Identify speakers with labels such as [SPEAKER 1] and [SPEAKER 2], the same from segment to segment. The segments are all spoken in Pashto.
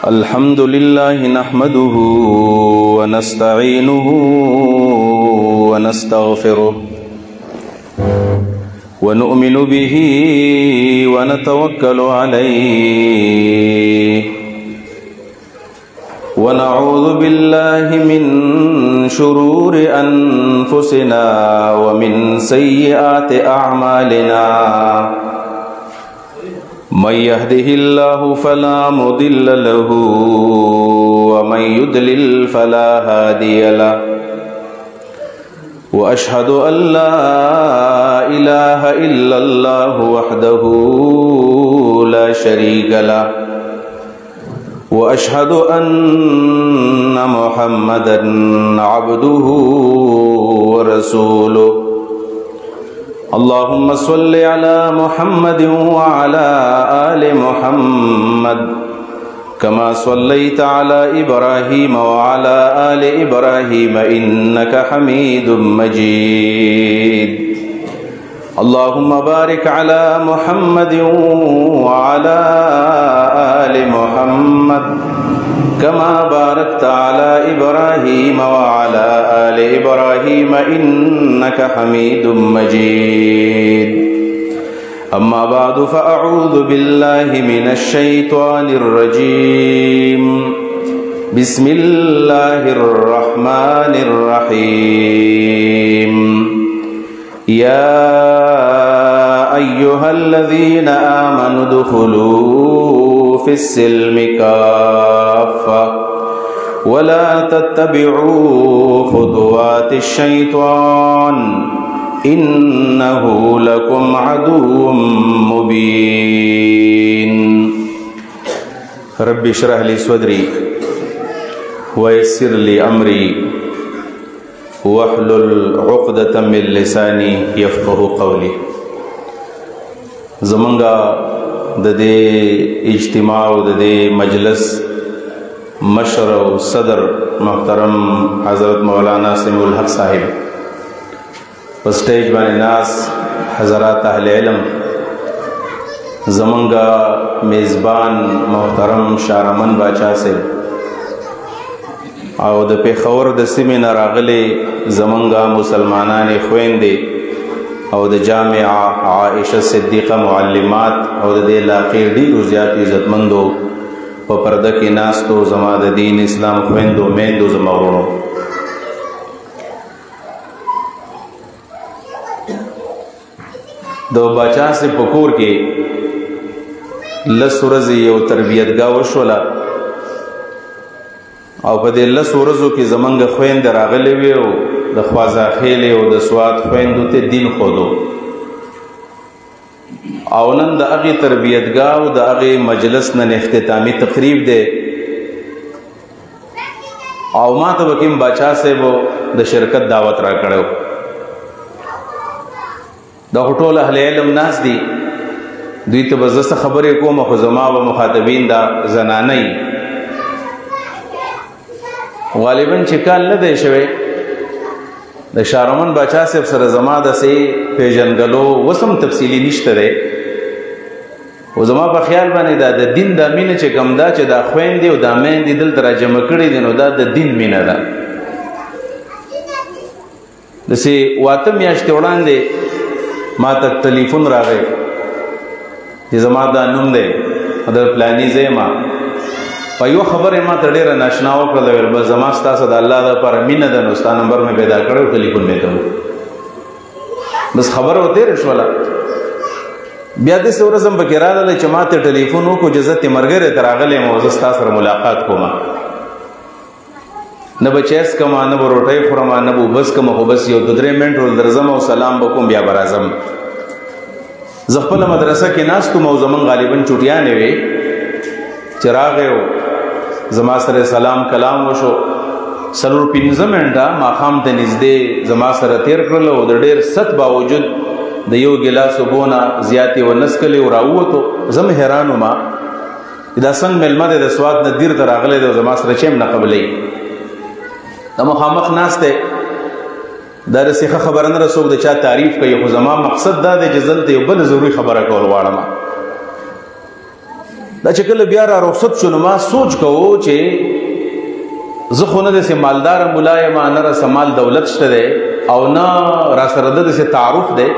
[SPEAKER 1] الحمد لله نحمده ونستعينه ونستغفره ونؤمن به ونتوكل عليه ونعوذ بالله من شرور أنفسنا ومن سيئات أعمالنا من يهده الله فلا مضل له ومن يضلل فلا هادي له وأشهد أن لا إله إلا الله وحده لا شريك له وأشهد أن محمدا عبده ورسوله اللهم صل على محمد وعلى آل محمد كما صليت على إبراهيم وعلى آل إبراهيم إنك حميد مجيد اللهم بارك على محمد وعلى آل محمد كما باركت على إبراهيم وعلى آل إبراهيم إنك حميد مجيد أما بعد فأعوذ بالله من الشيطان الرجيم بسم الله الرحمن الرحيم يا أيها الذين آمنوا ادخلوا في السلم كافة ولا تتبعوا خطوات الشيطان إنه لكم عدو مبين رب اشرح لي صدري ويسر لي أمري واحلل عقدة من لساني يفقه قولي زمانگا د دې اجتماع او د دې مجلس مشر او صدر محترم حضرت مولانا سمیع الحق صاحب په سټیج باندې ناس حضرات اهل علم زمانگا میزبان محترم شارمن باچا صاحب او د پیښور د سیمې نه راغلي زمونږه مسلمانانې خویندې او د جامعه عائشه صدیقه معلمات او د دې علاقې ډېرو زیات عزتمندو په پرده کې ناستو زما د دین اسلام خویندو میندو زما ورونو د باچا سي په کور کې لس ورځې یو تربیتګاه وشوله او په دې لس ورځو کې زمونږ خویندې راغلې وې او د خوازاخیلې او د سوات خویندو ته دین ښودو او نن د هغې تربیتګاه او د هغې مجلس نن اختتامي تقریب دی او ما ته به کوم باچا صاحبو د شرکت دعوت راکړی دا خو ټول اهل علم ناست دي دوی ته به زه څه خبرې کوم خو زما به مخاطبین دا زنانه یي غالبا چې کال نه دی شوی د شارمن باچا صاحب سره زما داسې پیژنګلو وسم تفصیلي نشته دی او زما په خیال باندې دا د دین دا مینه چې کوم دا چې دا خویندې او دا میندې دلته راجمع کړي دي نو دا د دین مینه ده داسې واته میاشتې وړاندې ما ته ټلیفون راغی چې زما دا نوم دی د پلاني ځای ما په یو خبرې ما ته ډېره ناشنا وکړله ویل بس زما ستاسو د الله دپاره مینه ده نو ستا نمبر مې پیدا کړی او ټلیفون مې ته بس خبره وتېره شوله بیا داسې ورځ هم پکې راغله چې ما ته ټلیفون وکړو چې زه تیمرګرې ته راغلی یم او زه ستا سره ملاقات کوم نه به چیس کومه نه به روټۍ خورم نه به اوبس کومه خو بس یو 2-3 منټ ورځم او سلام به کوم بیا به راځم زه خپله مدرسه کې ناست وم او زمونږ غالبا چوټیانې وې چې راغی او زما سره سلام کلام وشو 4-5 منټه ماښام ته نږدې زما سره تیر کړل او د ډېر ست باوجود د یو ګیلاس اوبو نه زیاتې ونسکلې او راووتو زه هم حیران وم دا څنګه مېلمه دی د سوات نه دیر ته راغلی دی او زما سره چې هم نه قبلوي د مخامخ ناست دی دا رسیخه خبره نه رسوک د چا تعریف کوي خو زما مقصد دا دی چې دلته یو بل ضروري خبره کول غواړم دا چې کله بیا را رخصت شو نو ما سوچ کوو چې زه خو نه داسې مالدار ملا یم نه راسه مال دولت شته دی او نه راسره د داسې تعارف دی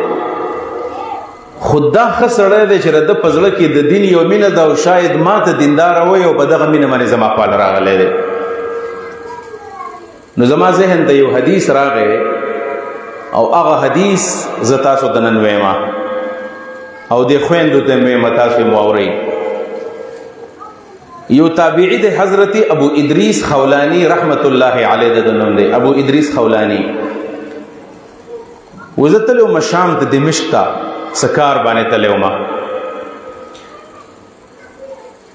[SPEAKER 1] خو دا ښه سړی دی چې د ده په زړه کې د دین یو مینه ده او شاید ما ته دینداره وی او په دغه مینه باندې زما خواله راغلی دی نو زما ذهن ته یو حدیث راغی او هغه حدیث زه تاسو ته نن ویمه او دې خویندو ته مې ویمه تاسو یې مو اورئ یو تابعی دی حضرت ابو ادریس خولانی رحمت الله علیه د نوم دی ابو ادریس خولانی وزه تلو ما شام ته دمشق ته سکار باندې تلو ما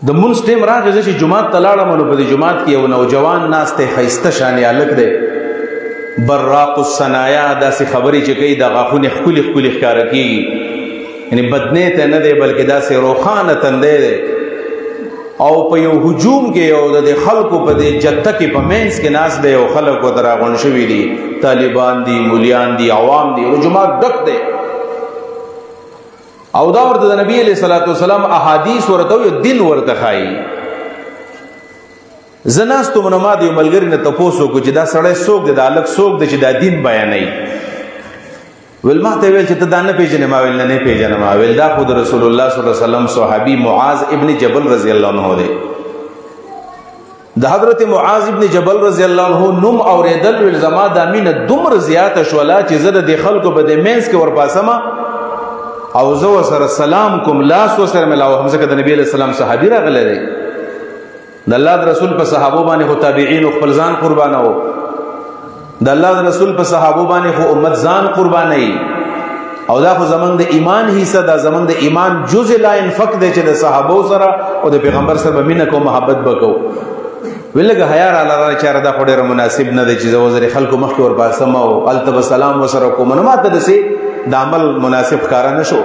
[SPEAKER 1] د مونږ ټیم راغی چې جمعات ته لاړم نو په دې جمعات کې یو نوجوان ناس ته خیسته شانې الک دی براق الصنایا داسې خبرې چې کوي د غاښونه ښکلي ښکلي ښکاره کېږي یعنی بدنې ته نه دی بلکې داسې روښانه تندی دی او په یو هجوم کې یو د خلکو په دې جته کې په مینس کې ناس دی او خلک ورته راغونډ شوي دي طالبان دي مولیان دي عوام دي او جماعت ډک دی او دا ورته د نبی علیه الصلاۃ والسلام احادیث ورته یو دین ورته ښایي زه ناستو نو ما د یو ملګري نه تپوس وکړو چې دا سړی څوک دی دا هلک څوک دی چې دا دین بیانوي ویل ما ته ویل چې ته دا نه پېژنې ما ویل نه پېژنم ما ویل دا خو د رسول الله صلی الله علیه وسلم صحابي معاذ ابن جبل رضی الله عنه دی د حضرت معاذ ابن جبل رضی الله عنه نوم اورېدل ویل زما دا مینه دومره زیاته شوله چې زه د خلکو په دې مینس کې ورپاسمه او زه ورسره سلام کوم لاس ورسره ملاوم ځکه د نبي علیه السلام صحابي راغلی دی د الله د رسول په صحابو باندې خو تابعین خپل ځان قربانوو د الله د رسول په صحابو باندې خو امت ځان قربانوي او دا خو زمونږ د ایمان حصه ده زمونږ د ایمان جزء لا ينفک دی چې د صحابو سره او د پیغمبر سره به مینه کوو محبت به کوو ویل لږه حیا راله چاره دا خو ډېره مناسب نه دی چې زه وزرې خلکو مخکې ورپاسم او هلته به سلام ورسره کوم نو ماته داسې د عمل مناسب ښکاره نه شو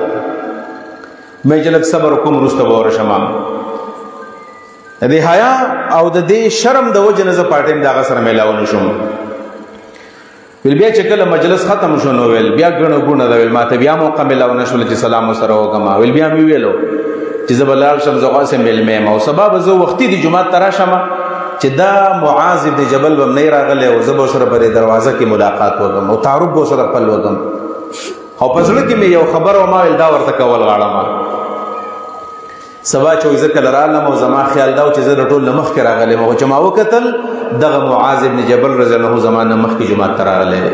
[SPEAKER 1] مې چې لږ صبر وکړم وروسته به ورشم د حیا او د دې شرم د وجې نه زه پارټیم د هغه سره میلاو نه شوم ویل بیا چې کله مجلس ختم شو نو ویل بیا ګڼه ګوڼه ده ویل ما ته بیا موقع میلاو نه شوله چې سلام ورسره وکړم ویل بیا مې ویلو چې زه به لاړ شم زه غواسې میلمه یم او سبا به زه وختي د جومات ته راشم چې دا معاذ ابن جبل به نه راغلی او زه به ورسره په دې دروازه کې ملاقات وکړم او تعارف به ورسره خپل وکړم او په زړه کې مې یو خبر و ما ویل دا ورته کول غواړم سبا چې زه کله رالم او زما خیال دا و چې زه د ټول نه مخکې راغلی یم او چې ما وکتل دغه معاذ ابن جبل رضی الله عنه زما نه مخکې جومات ته راغلی دی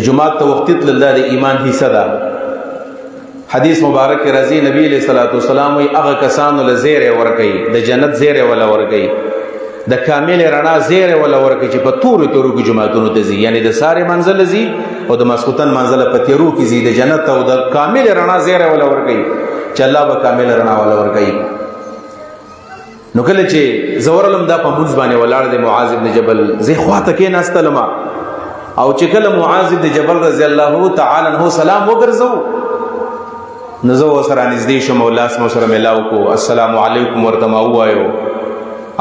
[SPEAKER 1] جومات ته وختي تلل دا د ایمان حصه ده حدیث مبارک کې راځي نبی علیه الصلاۃ والسلام وایي هغه کسانو له زیری ورکوي د جنت زیری وله ورکوي د کامل رڼا زیری وله ورکوي چې په تورو تورو کې جوماتونو ته ځي یعنی د سارې منزله ځي او د ماسخوتن منزله په تیرو کې ځي د جنت او د کامل رڼا زیری وله ورکوي چې الله به کامل رڼا وله ورکوي نو کله چې زه ورغلم دا په مونځ باندې ولاړ دی معاذ ابن جبل زه خواته کېناستلم او چې کله معاذ ابن جبل رضی الله تعالی عنہ سلام وګرځو نو زه ورسره نږدې شوم او لاس مو سره میلاو کړو السلام علیکم ورته ما ووایو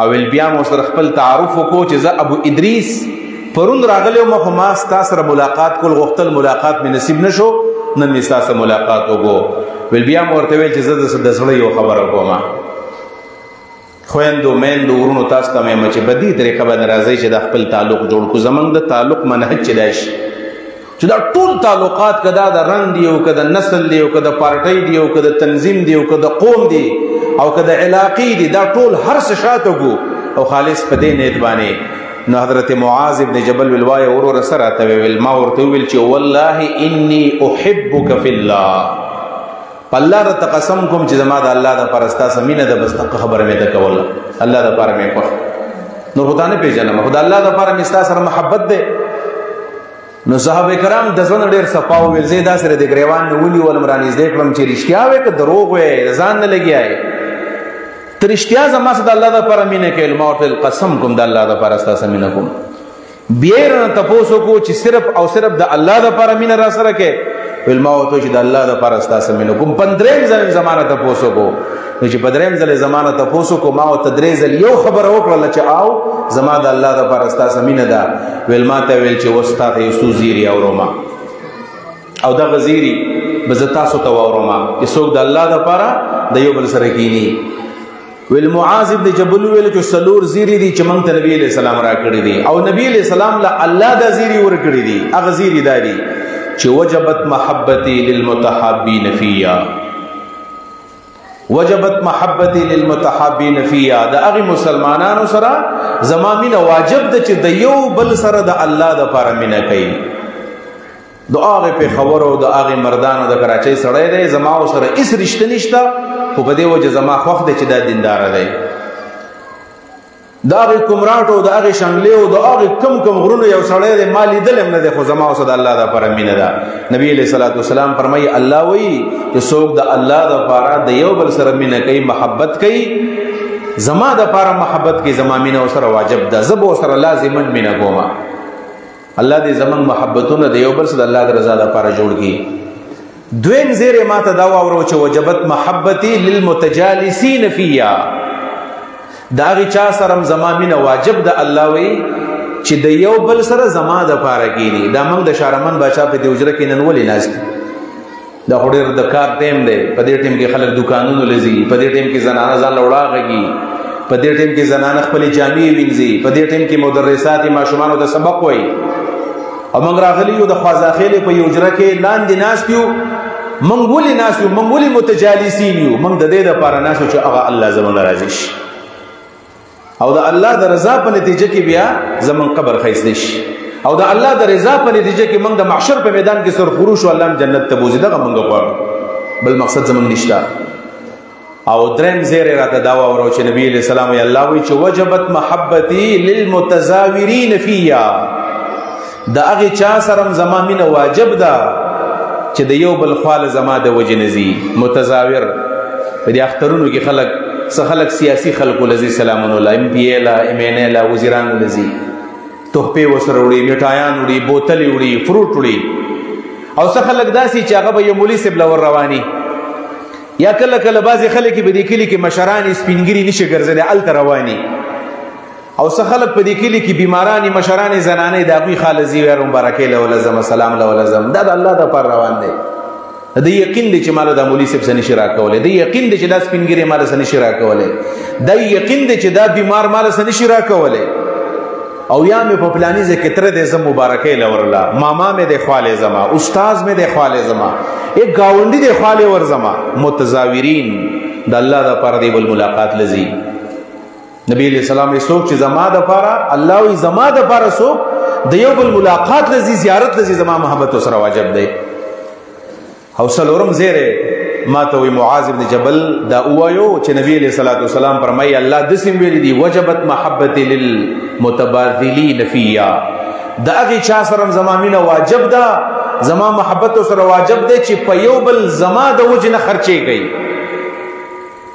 [SPEAKER 1] او بیا مو سره خپل تعارف وکړو چې زه ابو ادریس پرون راغلی وم خو ما ستا سره ملاقات کول غوښتل ملاقات مې نصیب نه شو نن مې ستا سره ملاقات وکړو بیا مو ورته ویل چې زه د زړه یو خبره کوم خویندو میندو ورونو تاسو ته مې چې په دې طریقه باندې راځئ چې د خپل تعلق جوړ کړو زمونږ د تعلق منهج چې دی چې دا ټول تعلقات که دا د رنګ دی او که د نسل دی او که د پارټۍ دی او که د تنظیم دی او که د قوم دی او که د علاقې دی دا ټول هر څه شاته ګو او خالص په دې نیت باندې نو حضرت معاذ ابن جبل ویل وایه وروره څه راته ویل ما ورته وویل چې والله انی احبک فی الله الله د قسم کوم چې زما د الله د پرستا سمینه د بس خبره مې ده کوله الله د پاره مې خوښ نو خدا نه پیژنم خدا الله د پاره مې ستا سره محبت ده نو صحابه کرام د ځان ډېر صفاو ویل زه دا سره د ګریوان نه ونی ولم رانیز دې کړم چې رښتیا وې که دروغ وې ځان نه لګیای ته رښتیا زما سره د الله د پاره مینه کې علم او قسم کوم د الله د پاره ستا سمینه کوم بیر نه تاسو کو چې صرف او صرف د الله د پاره مینه را سره کې ویل ما ورته چې د الله دپاره ستا مینه کوم. په درېیم ځل زما نه تپوس وکړو نو چې په درېیم ځل زما نه تپوس وکړو ما ورته درې ځل یو خبره وکړله چې او زما د الله دپاره ستا مینه ده. ویل ما ته ویل چې اوس تا ته یو څو زیري اورما او دغه زیري به زه تاسو ته واورما چې څوک د الله دپاره د یو بل سره کینی. ویل معاذ ابن جبل ویل چې څلور زیري دي چې موږ ته نبی علیہ السلام را کړي دي او نبی علیہ السلام له الله دا زیري ورکړي دي. هغه زیري دا دي چې وجبت محبتي للمتحابين فيا، وجبت محبتي للمتحابين فيا. د هغه مسلمانانو سره زما مینه واجب ده چې د یو بل سره د الله دپاره مینه کوي. د هغې پېښور او د هغې مردانو د کراچۍ سړی دی زما ورسره هېڅ رشته نشته خو په دې وجه زما خوښ دی چې دا دینداره دی. د هغې کمراټ او د هغې شنګلې او د هغې کم غرونو یو سړی دی ما لیدلی هم نه دی خو زما ورسره د الله دپاره مینه ده. نبي علیه صلات وسلام فرمایي الله وایي چې څوک د الله دپاره د یو بل سره مینه کوي محبت کوي زما دپاره محبت کوي زما مینه ورسره واجب ده. زه به ورسره لازما مینه کوم. الله دې زمونږ محبتونه د یو بل سره د الله د رضا دپاره جوړ کړي. دویم زیری ما ته دا واورو چې وجبت محبتي للمتجالسین فیا. د هغې چا سره زما مینه واجب ده الله وایي چې د یو بل سره زما دپاره کینی. دا موږ د شارمن باچا په دې حجره کې نن ولې ناست دا خو ډېر د کار ټیم دی. په دې ټیم کې خلک دوکانونو له ځي، په دې ټیم کې زنانه ځان له وړا غږي، په دې ټیم کې زنانه خپلې جامې وینځي، په دې ټیم کې مدرسات ماشومانو ته سبق وایي او موږ راغلي یو د خوازاخېلې په یو حجره کې لاندې ناست یو. موږ ولې ناست یو؟ موږ ولې متجالسین یو؟ موږ د دې دپاره ناست یو چې هغه الله زموږ نه راضي شي او د الله د رضا په نتیجه کې بیا زموږ قبر ښایسته شي او د الله د رضا په نتیجه کې موږ د محشر په میدان کې سرخروش او الله هم جنت ته بوځي. دغه موږ غواړو، بل مقصد زموږ نشته. او درېم زیری راته دا واورو چې نبي علیه السلام یې الله وایي چې وجبت محبتي للمتزاورین فیا. د هغې چا سره زما مینه واجب ده چې د یو بل خواله زما د وجې نه ځي. متزاور په دې اخترونو کې خلک سیاسي خلکو له ځي، سلامونه له MP له MNA له وزیرانو له ځي، تحفې ورسره وړي، میټایان وړي، بوتلې وړي، فروټ وړي. او څه خلک داسې چې هغه به یو مولي صاحب له ور رواني یا کله کله بعضې خلک په دې کلي کې مشران سپینګري نشي ګرځېدی هلته رواني او څه خلک په دې کلي کې بیمارانې مشرانې زنانې د هغوی خاله ځي ویار مبارکۍ له ولزم سلام له ولزم. دا د الله دپاره روان دی. د یقین دی چې ماله دا مولي صاحب څه نشي راکولی، د یقین دی چې دا سپینګرې ماله څه نشي راکولی، د یقین دی چې دا بیمار ماله څه نشي راکولی. او یا مې په پلاني ځای کې تره دی زه مبارکۍ له ورله، ماما مې دی خوالی زما، استاز مې دی خوالی زما، ایک ګاونډي دی خوالی ور زما. متزاورین د الله دپاره دی بل ملاقات لځي. نبی علیہ السلام څوک چې زما دپاره الله وایي زما دپاره څوک د یو بل ملاقات لځي، زیارت لځي، زما محبت ورسره واجب دی. او څلورم زیری ما ته وایي معاذ ابن جبل دا ووایو چې نبی علیہ الصلوۃ والسلام فرمایي الله داسې ویلي دي وجبت محبتي للمتبادلین فیا. د هغې چا سره زما مینه واجب ده، زما محبت ورسره واجب دی چې په یو بل زما د وجې نه خرچې کوي.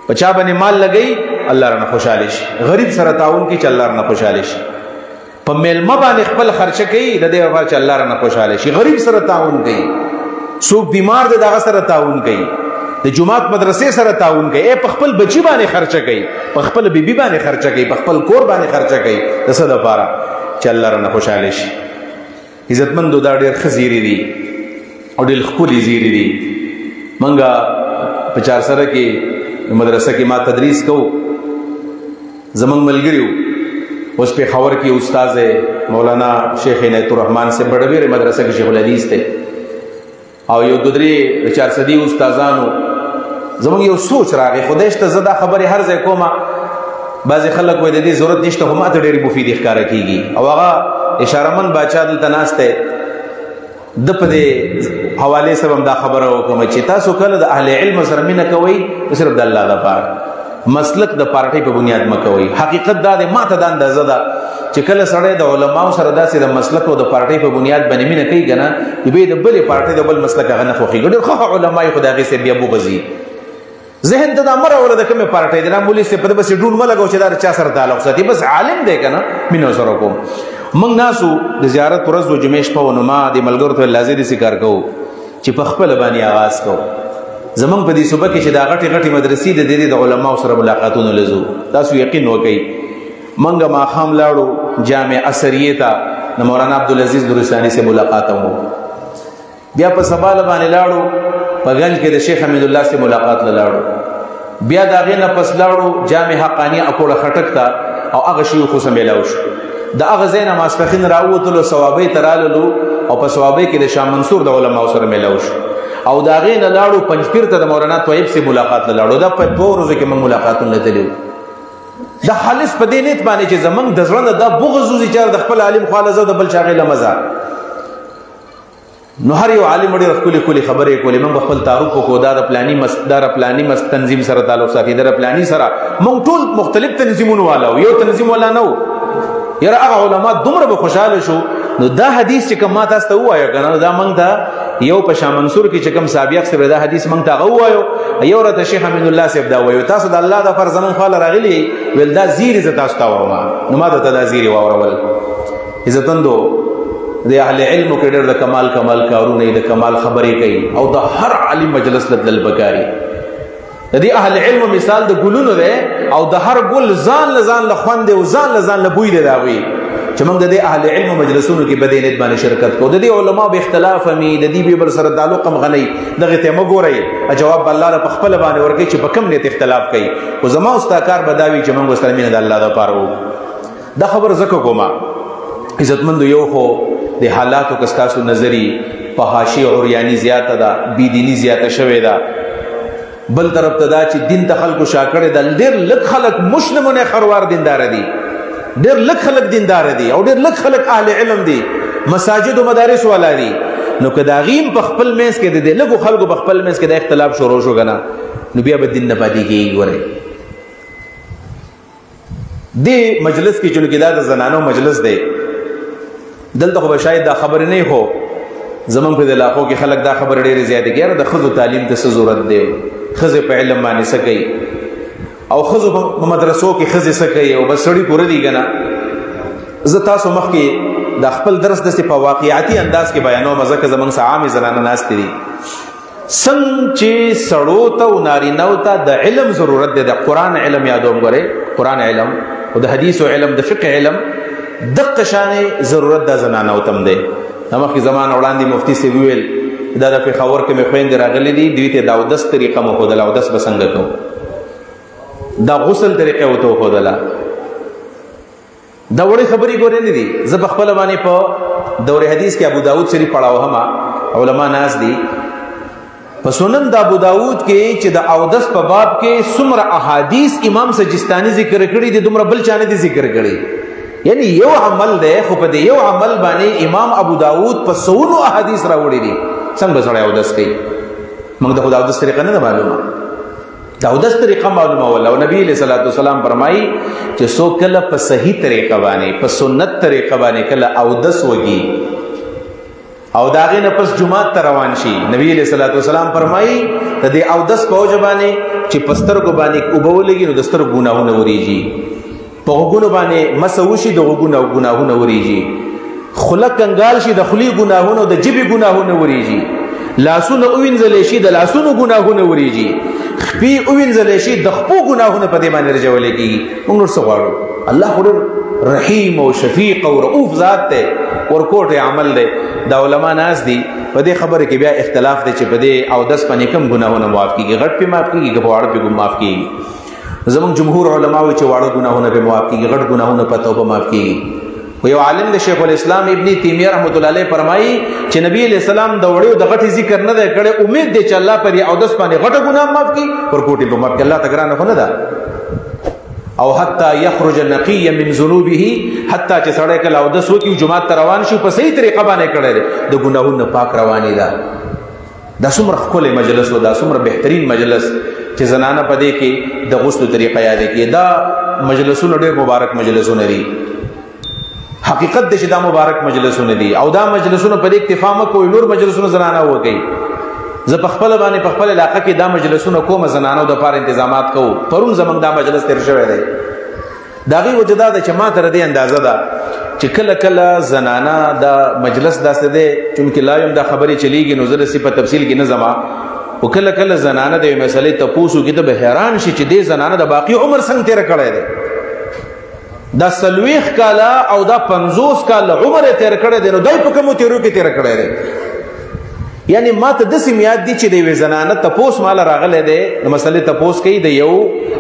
[SPEAKER 1] په چا باندې مال لګوي الله رانه خوشحاله شي، غریب سره تعاون کوي چې الله رانه خوشحاله شي، په میلمه باندې خپل خرچه کوي د دې لپاره چې الله رانه خوشحاله شي، غریب سره تعاون کوي، څوک بیمار دی دغه سره تعاون کوي، د جماعت مدرسې سره تعاون کوي، په خپل بچی باندې خرچه کوي، په خپل بیبي باندې خرچه کوي، په خپل کور باندې خرچه کوي. د څه دپاره؟ چې الله رانه خوشحاله شي. عزتمندو دا ډېر ښه زیري دي او ډېر ښکلي زیري دي. موږ په چارسره کې مدرسه کې ما تدریس کوو، زمونږ ملګري وو اوس پېښور کې استاد مولانا شیخ عنایت الرحمن صاحب په ډېرې مدرسه کې شیخ الحدیث دی او یو دو درې 400 استادانو. زمونږ یو سوچ راغی خدای شته زه دا خبرې هر ځای کومه، بعضې خلک وایي د دې ضرورت نشته خو ما ته ډېرې مفیدې ښکاره کېږي. او هغه اشارهمند باچا دلته ناست دی، د په دې حوالې سره هم دا خبره وکړم چې تاسو کله د اهل علم سره مینه کوئ صرف د الله دپاره، مسلک د پارټۍ په بنیاد مه کوئ. حقیقت دا دی، ما ته دا اندازه ده چې کله سړی د علماو سره داسې د مسلک او د پارټۍ په بنیاد باندې مینه کوي که نه نو بیا د بلې پارټۍ د بل مسلک هغه نه خوښېږي. ډېر ښه علما یې خو د هغې صاحب بیا بوغځي ذهن ته دا مه راوله د کومې پارټۍ دی، دا مولي صاحب په ده بسې ډون مه لګو چې دا چا سره تعلق ساتي، بس عالم دی که نه مینه ورسره کوم. موږ ناسو د زیارت ورځ و جمعې شپه و نو ما دې ملګرو ته لازې داسې کار کوو چې په خپل باندې آغاز کو. زمونږ په دې صوبه کې چې دا غټې غټې مدرسې د دې د علماو سره ملاقاتونه لزو، تاسو یقین وکئ. منګه ماښام لاړو جامع اثریې ته د مولانا عبدالعزیز نورستاني سے ملاقات مو، بیا په سبا باندې لاړو په گنج کې د شیخ حمید الله سے ملاقات لاړو، بیا د هغې نه پس لاړو جامع حقانیه اکوړه خټک ته او هغه شیخو سره میلاو شو. د هغه ځای نه ماسپښین راووتلو ثوابۍ ته راللو او په ثوابۍ کې د شاه منصور د علماو سره میلاو شو، او د هغې نه لاړو پنجپیر ته د مولانا طیب سے ملاقات لاړو. دا په 2 ورځو کې موږ ملاقاتونه تللي. دا خالص په دې نیت باندې چې زمونږ د زړه نه دا بغض وځي چې د خپل عالم خواله زه د بل چا هغې له مزه. نو هر یو عالم ډېرې ښکلې خبرې کولې. موږ خپل تعارف وکړو، دا د پلاني تنظیم سره تعلق ساتي، دا د پلاني سره. موږ ټول مختلف تنظیمونه والا وو، یو تنظیم والا نه وو. یاره هغه علما دومره به خوشحاله شو. نو دا حدیث چې کوم ما تاسو ته ووایو که نه، دا موږ ته یو په شاه منصور کې چې کوم سابق صاحب دا حدیث موږ ته هغه ووایو، یو راته شیخ حمید الله صاحب دا ووایو. تاسو د الله د فرض زمونږ خواله راغلي ویل دا زیري زه تاسو ته واورم. نو ما ته دا زیري واورول. عزتمندو د اهل علمو کې ډېر د کمال کارونه د کمال خبرې کوي او د هر عالم مجلس ته تلل پکاري. د دې اهل علمو مثال د ګلونو دی او د هر ګل ځان له خوند دی او ځان له بوی دی د هغوی. چې موږ د دې اهل علمو مجلسونو کې په دې نیت باندې شرکت کوو. د دې علماو به اختلاف همي، د دې به بل سره تعلق هم غنئ، دغې ته مه ګورئ. جواب به الله له په خپله باندې ورکوي چې په کوم نیت اختلاف کوي. خو زما او ستا کار به دا وي چې موږ ورسره مینه د الله دپاره وکړو. دا خبره ځکه کومه عزتمندو، یو خو د حالاتو که ستاسو نظري په حاشیې عریاني زیاته ده، بېدیني زیاته شوې ده. بل طرف ته دا چې دین ته خلکو شا کړې ده. ډېر لږ خلک مشنمونه خروار دینداره دي، ډېر لږ خلک دینداره دي او ډېر لږ خلک اهل علم دي، مساجد او مدارس والا دي. نو که د هغې په خپل منځ کې د لږو خلکو په خپل منځ کې د اختلاف شروع شو که نه، نو بیا به دین نه پاتې کېږي. ګورئ دې مجلس کې چونکې دا د زنانو مجلس دی، دلته خو به شاید دا خبرې نه وي، خو زمونږ په دې علاقو کې خلک دا خبرې ډېرې زیاتې کوي. یاره د ښځو تعلیم ته څه ضرورت دی، ښځې په علم باندې څه کوي، او ښځو په مدرسو کې ښځې څه کوي، او بس سړي پوره دي که نه. زه تاسو مخکې د خپل درس داسې په واقعیتي انداز کې بیانوم، ځکه زمونږ څه عامې زنانه ناستې دي. څنګه چې سړو ته او نارینهو ته د علم ضرورت دی، د قرآن علم یادوم. ګورئ قرآن علم او د حدیثو علم، د فقه علم، دقه شانې ضرورت د زنانو ته هم دی. مخکې زمان وړاندې مفتي صاحب وویل دا د پېښور کې مې خویندې راغلي دي، دوی ته د اودس طریقه مو ښودله، اودس به څنګه کوو، دا غسل طریقه ورته وښودله. دا وړې خبرې ګورې نه دي. زه په خپله باندې په دور حدیث کې ابو داود شریف پړاوهمه، علما ناست دي. په سنن د ابو داود کې چې د اودس په باب کې څومره احادیث امام سجستاني ذکر کړي دي، دومره بل چا نه دي ذکر کړي. یعنی یو عمل دی، خو په دې یو عمل باندې امام ابو داود په سونو احادیث راوړي دي. څنګه سړی اودس کوي؟ موږ د خدا اودس طریقه نه معلومه، د اودس طریقه معلومه ولا. او نبی علیہ الصلوۃ والسلام فرمایي چې څوک کله په صحیح طریقه باندې، په سنت طریقه باندې کله اودس وږي او د هغې نه پس جومات ته روان شي، نبی علیہ الصلوۃ والسلام فرمایي د دې اودس په وجه باندې چې په سترګو باندې اوبه ولګي نو د سترګو ګناهونه وریږي، په غوږونو باندې مسه وشي د غوږونو ګناهونه وریږي، خوله کنګال شي د خولې ګناهونه او د ژبې ګناهونه وریږي، لاسونه ووینځلی شي د لاسونو ګناهونه وریږي، خپې ووینځلی شي د خپو ګناهونه په دې باندې رجولی کېږي. موږ نور څه غواړو؟ الله خو ډېر رحیم او شفیق او رؤوف ذات دی، ورکوټ عمل دی. دا علما ناست دي په دې خبره کې بیا اختلاف دی چې په دې اودس باندې کوم ګناهونه معاف کېږي، غټ پې معاف کېږي که په واړه پې معاف کېږي. زمونږ جمهور علما وایي چې واړه ګناهونه پې معاف کېږي، غټ ګناهونه په توبه معاف کېږي. خو یو عالم د شیخ الاسلام ابن تیمیه رحمت الله علیه فرمایي چې نبی علیہ السلام د وړیو د غټې ذکر نه دی کړی، امید دی چې الله پر یې اودس باندې غټه ګناه معاف کړي، ورکوټې به معاف کړي. الله ته ګرانه خو نه ده. او حتی یخرج نقی من ذنوبه، حتی چې سړی کله اودس وکړي جومات ته روان شي په صحیح طریقه باندې کړی دی، د ګناهونو پاک روانې ده. دا څومره ښکلی مجلس و، دا څومره بهترین مجلس چې زنانه په دې کې د غسلو طریقه یادې کړي. دا مجلسونه ډېر مبارک مجلسونه دي، حقیقت دی چې دا مبارک مجلسونه دي. او دا مجلسونه په دې اکتفا مه کوئ، نور مجلسونه زنانه وکړئ. زه په خپله باندې په خپل علاقه کې دا مجلسونه کومه زنانو دپاره انتظامات کوو. پرون زموږ دا مجلس تېر شوی دی، د هغې وجه دا ده چې ما ته د دې اندازه ده چې کله کله زنانه دا مجلس داسې دی چونکې لا یم دا خبرې چلیږي نو زه داسې په تفصیل کې نه ځم خو کله کله زنانه د یوې مسلې تپوس وکړي ته به حیران شي چې دې زنانه د باقي عمر څنګه تېره کړی دی دا 40 کاله او دا 50 کاله عمر یې تېر کړی دی نو دی په کومو تېرو کې تېره کړی دی یعنی ما ته داسې میاد دي چې د یوې زنانه تپوس ماله راغلی دی د مسلې تپوس کوي د یو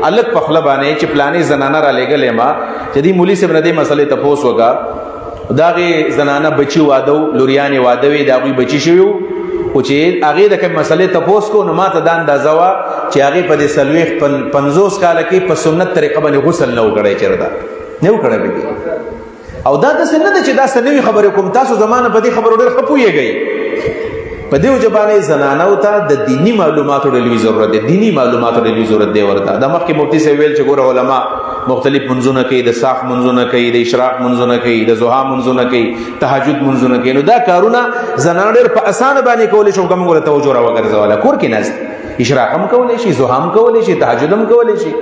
[SPEAKER 1] الګ په خوله باندې چې پلانې زنانه را لېږلې ما چې دې مولي صاحب نه دې مسلې تپوس وکړه د هغې زنانه بچي واده و لوریانې واده وې د هغوی بچي شوي وو خو چې هغې د کومې مسلې تپوس کو نو ما ته دا اندازه وه چې هغې په دې 50 کاله کې په سنت طریقه باندې غسل نه و کړی چېرته نه و کړی بګي او دا داسې نه ده چې دا څه نوې خبرې کوم تاسو زمانه په دې خبرو ډېر ښه پوهېږئ په دې وجه باندې زنانو ته د دیني معلوماتو ډېر لوی ضرورت دی دیني معلوماتو ډېر لوی ضرورت دی ورته دا مخکې مفتي صاحب ویل چې ګوره علما مختلف منځونه کوي د ساخ منځونه کوي د اشراق منځونه کوي د ضحا منځونه کوي تهجد منځونه کوي نو دا کارونه زنانه ډېر په اسانه باندې کولی شي که موږ ورته توجه راوګرځوله کور کې ناست اشراق هم کولی شي ضحا هم کولی شي تهجد هم کولی شي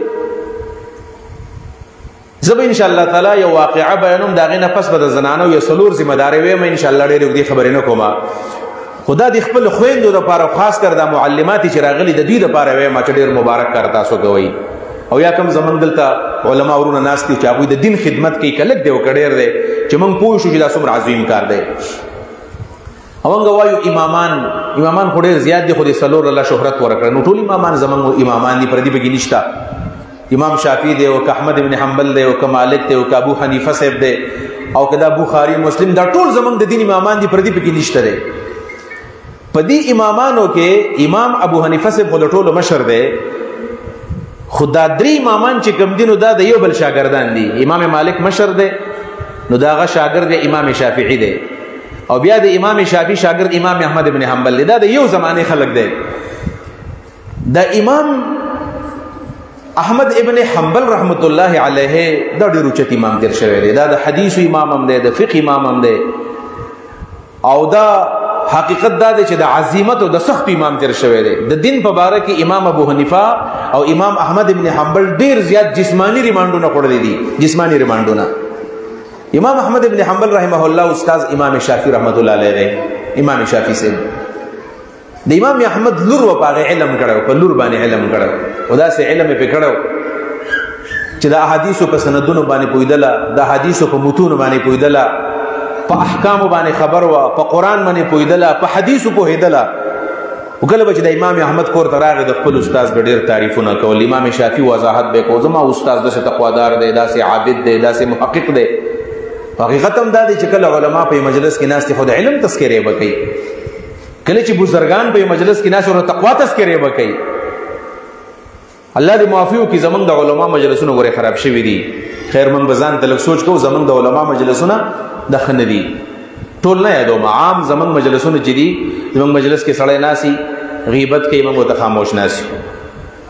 [SPEAKER 1] زه به انشاءالله تعالی یو واقعه بیانوم د هغې نه پس به د زنانو یو 4 ذمه دارې ویم انشاءالله ډېرې اوږدې خبرې نه کومه خدا د خپل خویندو دپاره خاص کر دا معلماتې چې راغلي د دوی دپاره وایم چې ډېر مبارک کار تاسو کوئ او یا کوم زمونږ دلته علما ورونه ناست دي چې هغوی د دین خدمت کوي که لږ دی او که ډېر دی چې موږ پوه شو چې دا څومره عظیم کار دی او موږ وایو امامان خو ډېر زیات دي خو د 4 الله شهرت ورکړه نو ټول امامان زمونږ امامان دي پردي پکې نشته امام شافعي دی او که احمد ابن حنبل دی او که مالک دی او که ابو حنیفه صاحب دی او که دا بخاري مسلم دا ټول زمونږ د دین امامان دي پردي پکې نشته دی په دې امامانو کې امام ابو حنیفه صاحب خو د ټولو مشر دی خو دا 3 امامان چې کوم دي نو دا د یو بل شاګردان دي امام مالک مشر دی نو دا هغه شاګرد امام شافعي دی او بیا د امام شافعي شاګرد امام احمد ابن حنبل دی دا د یو زمانه خلک دی دا امام احمد ابن حنبل رحمت الله علیه دا ډېر اوچت امام تیر شوی دی دا د حدیث امام هم دی د فقه امام هم دی او دا حقیقت دا دی چې د عظیمت او د سخت امام تیر شوی دی د دین په باره کې امام ابو حنیفه او امام احمد ابن حنبل ډیر زیات جسمانی ریمانډونه خوړلي دي جسمانی ریمانډونه امام احمد ابن حنبل رحمه الله استاد امام شافعي رحمت الله علیه دی امام شافعي صاحب د امام احمد لور و پاغه علم کړو په لور باندې علم کړو او دا سه علم په کړو چې د احادیثو په سندونو باندې پویدله د حدیثو په متون باندې پویدله په احکام باندې خبر وا په قران باندې پویدله په حدیثو پوهیدله وکله چې د امام احمد کور ته راغی د خپل استاد ډېر تعریفونه کول امام شافعي وضاحت به کو زما استاد د تقوادار دی داسې عابد دی داسې محقق دی حقیقت هم دا دی چې کله علما په مجلس کې ناست خود علم تذکره وکړي کله چې بزرگان په مجلس کې ناست او تقوا تذکره وکړي الله دې معافیو کې زمونږ د علما مجلسونه غوړي خراب شوي دي خیر من بزان تلک سوچ کو زمونږ د علما مجلسونه د خندي ټول نه یادوم عام زمونږ مجلسونه چې دي زمونږ مجلس کې سړی ناسي غیبت کوي موږ ته خاموش ناسي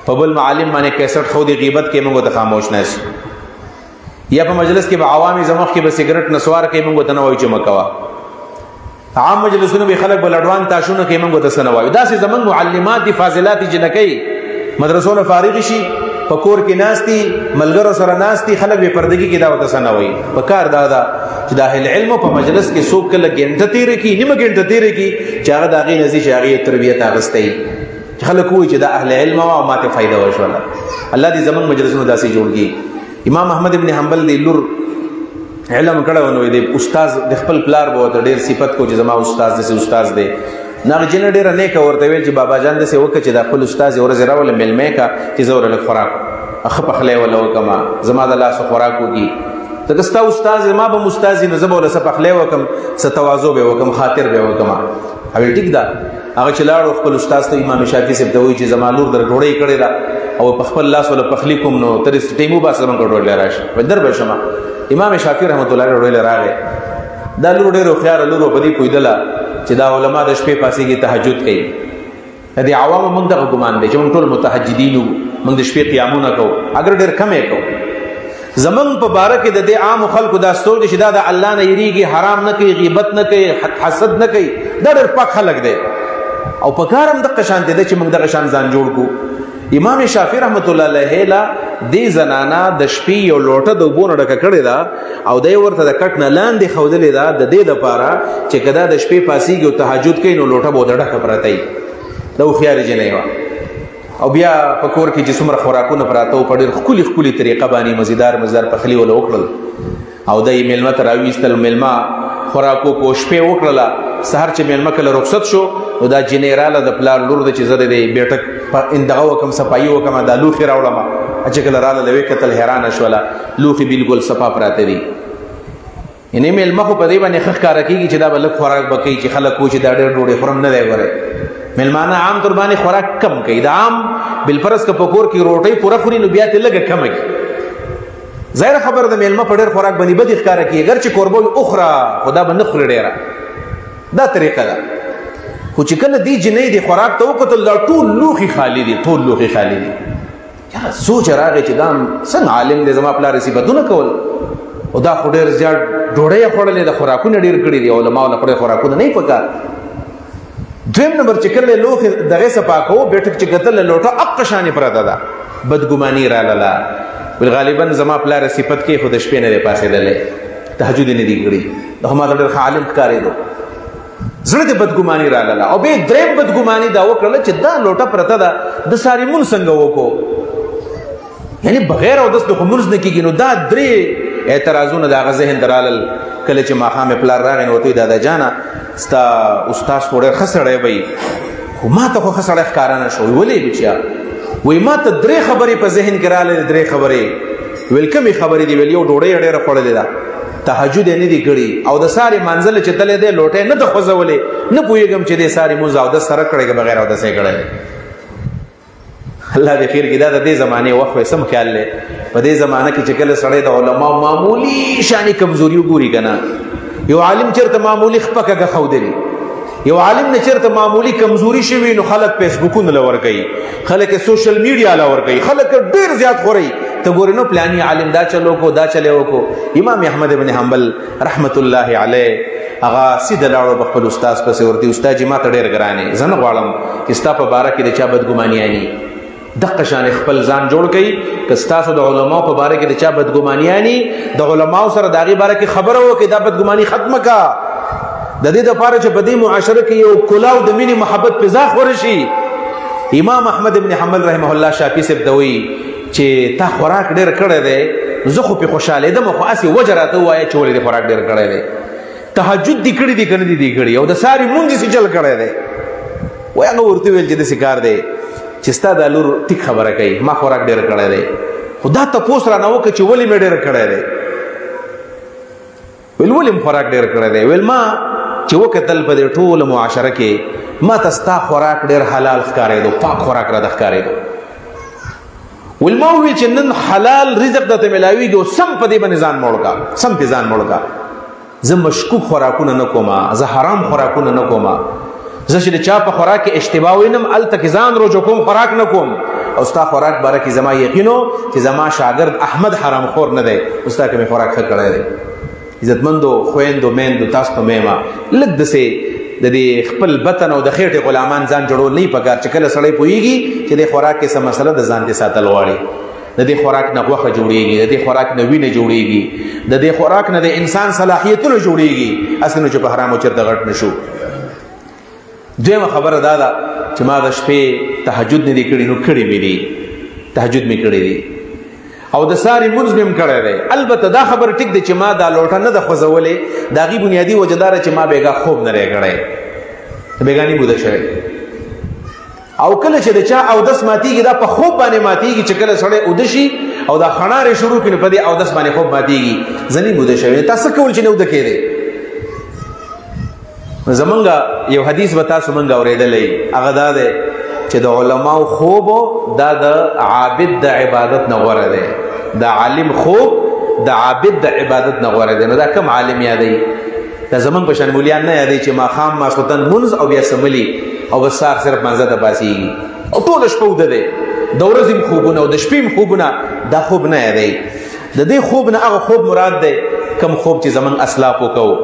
[SPEAKER 1] په بل معلم باندې 61 خو دی غیبت کوي موږ ته خاموش ناسي یا په مجلس کې به عوامي زموږ کې به سیګریټ نسوار کوي موږ ته نه وایو چې مکوا عام مجلسونه به خلک بلډوان تاشونه کوي موږ ته سن وایو دا سه زمونږ معلمات دي فاضلات جنکې مدرسو نه فارغ شي په کور کې ناشتي ملګرو سره ناشتي خلک به پردګي کې دا وته سن وایي په کار دا چې د اهل علم په مجلس کې څوک کله ګنټه تیرې کی نیمه ګنټه تیرې کی چې هغه د هغې نزي چې هغې تربیت اخیستی چې خلک وایي چې د اهل علم وه او ماته فایده وشوله الله دې زمونږ مجلسونه داسې جوړ کړي امام احمد ابن حنبل دی لور علم کړه نو دی استاد د خپل پلار به ورته ډېر صفت کو چې زما استاد داسې استاد دی نو هغه جینه ډېره نیکه ورته ویل چې بابا جان داسې وکړه چې د خپل استاد یې ورځې راوله مېلمې کا چې زه ورله خوراک ښه پخلی وله وکړمه زما د لاسه خوراک وکړي ته که ستا استاد ما به استاد وي نو زه به ورله څه پخلی وکړم څه تواضع به وکړم خاطر به وکړم هغې ټیک ده هغه چې لاړو خپل استاد ته امام شافعي صاحب ته وایي چې زما لور در ډوډۍ کړې ده او په خپل لاس ولا پخلی کوم نو تر ټیمو باسه زمونږ ډوډۍ راشي در به شمه امام شافعي رحمت الله علیه ډوډۍ راغی دا لور ډېر هوښیاره لور په دې پوهېدله چې دا علما د شپې پاسېږي تهجد کوي د عوامو موږ دغه ګمان دی چې موږ ټول متهجدین وو موږ د شپې قیامونه کوو اگر ډېر کم یې کوو زمونږ په باره کې د دې عامو خلکو دا سوچ دی چې دا د الله نه یریږي حرام نه کوي غیبت نه کوي حسد نه کوي دا ډېر پاک خلک دی او په کار هم دغه شان دی چې موږ دغه شان ځان جوړ کړو امام شافعي رحمت الله علیه لا دې زنانه د شپې یو لوټه د اوبو نه ډکه کړې ده او دی ورته د کټ نه لاندې ښودلې ده د دې دپاره چې که دا د شپې پاسېږي او تهجد کوي نو لوټه به ورته ډکه پرته وي د هوښیارې جنۍ وه او بیا په کور کې چې څومره خوراکونه پراته وو په ډېر ښکلي ښکلي طریقه باندې مزیدار پخلي وله وکړل او دی میلمه ته راویستل میلمه خوراک وکړو شپې وکړله سهار چې میلمه کله رخصت شو نو دا جنۍ راله د پلار لور ده چې زه د دې بیټک دغه وکړم صفایي وکړم دا لوښي راوړم چې کله راله د ویې کتل حیرانه شوله لوښي بالکل صفا پراته دي یعنې میلمه خو په دې باندې ښه ښکاره کېږي چې دا به لږ خوراک به کوي چې خلک وایي چې دا ډېر ډوډۍ خورم نه دی ګورئ میلمانه عام طور باندې خوراک کم کوي دا عام بالفرض که په کور کې روټۍ پوره خوري نو بیا ترې لږه کمه کړي ظاهره خبره د میلمه په ډېر خوراک باندې بدې ښکاره کېږي اگر چې کوربه وي اخره خو دا به نه خوري ډېره دا طریقه ده خو چې کله دې جنۍ دې خوراک ته وکتل دا ټول لوښي خالي دي ټول لوښي خالي دي یاره سوچ راغی چې دا څنګه عالم دی زما پلار صفتونه کول او دا خو ډېر زیات ډوډۍ یې خوړلې ده خوراکونه ډېر کړي دي علماو له خدای خوراکونه نه یې پکار دویم نمبر چې کله لوښي دغې صفا کوو بیټک چې کتل لوټه اقه شانې پرته ده بدګماني رالاله غالبا زما پلار صفت کې خو د شپې نه دی پاڅېدلی تهجد یې نه دي کړي دا خو ماته ډېر ښه عالم ښکارېدو زړه د بدګماني رالاله او بیا درېم بدګماني دا وکړله چې دا لوټه پرته ده د ساري مونځ څنګه وکړو یعنې بغیر اودس د خو مونځ نه کېږي نو دا درې اعتراضونه د هغه ذهن ته رالل کله چې ماښام یې پلار راغی نو ورته وایي دادا جانه ستا استاد خو ډېر ښه سړی به خو ما ته خو ښه سړی ښکاره نه شو ولې بچیا وایي ما ته درې خبرې په ذهن کې راغلې درې خبرې ویل کومې خبرې دي ویل یو ډوډۍ یې ډېره خوړلې ده تهجد یې نه دي کړي او د ساري منزل چې تللی دی لوټه یې نه ده خوځولې نه پوهېږم چې دې ساري مونځ اودس سره کړی که بغیر اودس یې کړی الله دې خیر کړي دا د دې زمانې وخت وی سم خیال دی په دې زمانه کې چې کله سړی د علماو معمولي شانې کمزوري وګوري که نه یو عالم چېرته معمولي خپکه ښودلي یو عالم نه چېرته معمولي کمزوري شوي نو خلک فیسبوکونه له ورکوي خلک یې سوشل میډیا له ورکوي خلک ډېر زیات خورئ ته ګورې نو پلاني عالم دا چل وکړو دا چل یې وکړو امام احمد بن حنبل رحمت الله علیه هغه سیده لاړو په خپل استاد پسې ورته استاد جي ما ته ډېر ګران یې زه نه غواړم چې ستا په باره کې د چا بدګمانیاني دقه شان خپل ځان جوړ کړئ که ستاسو د علماو په باره کې د چا بدګمانیاني د علماو سره د هغې باره کې خبره وکړئ دا بدګماني ختمه که د دې دپاره چې په دې معاشره کې یو کلاو د مینې محبت فضا خوره شي امام احمد بن حنبل رحمه الله شافعي صاحب ته وایي چې تا خوراک ډېر کړی دی زه خو پې خوشحالېدم خو هسې وجه راته ووایه چې ولې دې خوراک ډېر کړی دی تهجد دې کړي دي که نه دي کړي او د ساري مونځ یې چل کړی دی وایي هغه ورته ویل چې داسې کار دی چې ستا دا لور ټیک خبره کوي ما خوراک ډېر کړی دی خو دا تپوس رانه وکړه چې ولې مې ډېر کړی دی ویل ولې مې خوراک ډېر کړی دی ویل ما چې وکتل په دې ټوله معاشره کې ما ته ستا خوراک ډېر حلال ښکارېدو پاک خوراک راته ښکارېدو ویل ما وویل چې نن حلال رزق درته میلاویږي او سم په دې باندې ځان موړ کا سم پې ځان موړ کا زه مشکوک خوراکونه نه کومه زه حرام خوراکونه نه کومه زه چې د چا په خوراک کې اشتباه وینم هلته کې ځان رجوع کوم خوراک نه کوم او ستا خوراک باره کې زما یقینو چې زما شاګرد احمد حرام خور نه دی ستا کې مې خوراک ښه کړی دی عزتمندو خویندو میندو تاسو ته میمه لږ داسې د دې خپل بطن او د خېټې غلامان ځان جوړول نه پکار چې کله سړی پوهېږي چې د خوراک کې څه مسله د ځان دې ساتل غواړي د دې خوراک نه غوښه جوړېږي د دې خوراک نه وینه جوړېږي د دې خوراک نه د انسان صلاحیتونه جوړېږي هسې نو چې په حرامو چېرته غټ نه شو دویمه خبره دا ده چې ما د شپې تهجد نه دي کړي نو کړي مې دي تهجد مې کړی دی او د ساري مونځ مې هم کړی دی البته دا خبر ټیک دی چې ما دا لوټه نه ده خوځولې د هغې بنیادي وجه دا ده چې ما بېګا خوب نه دی کړی بېګاني بوده شوی او کله چې د چا اودس ماتېږي دا په خوب باندې ماتېږي چې کله سړی اوده شي او دا خڼارې شروع کړي نو په دې اودس باندې خوب ماتېږي زه نه بوده شوی تا څه کول چې نه اوده کېدی زمونږ یو حدیث به تاسو مونږ اورېدلی هغه دا دی چې د علماو خوب دا د عابد د عبادت نه غوره دی د عالم خوب د عابد د عبادت نه غوره دی نو دا کم عالم یادوي دا زمونږ په شان مولیان نه یادوي چې ماښام ماسخوتن مونځ او بیا سملي او بس سار صرف منځه ته پاسېږي او ټوله شپه اوده دی د ورځې خوبونه او د شپې خوبونه دا خوب نه یادوي د دې خوب نه هغه خوب مراد دی کم خوب چې زمونږ اسلافو کوو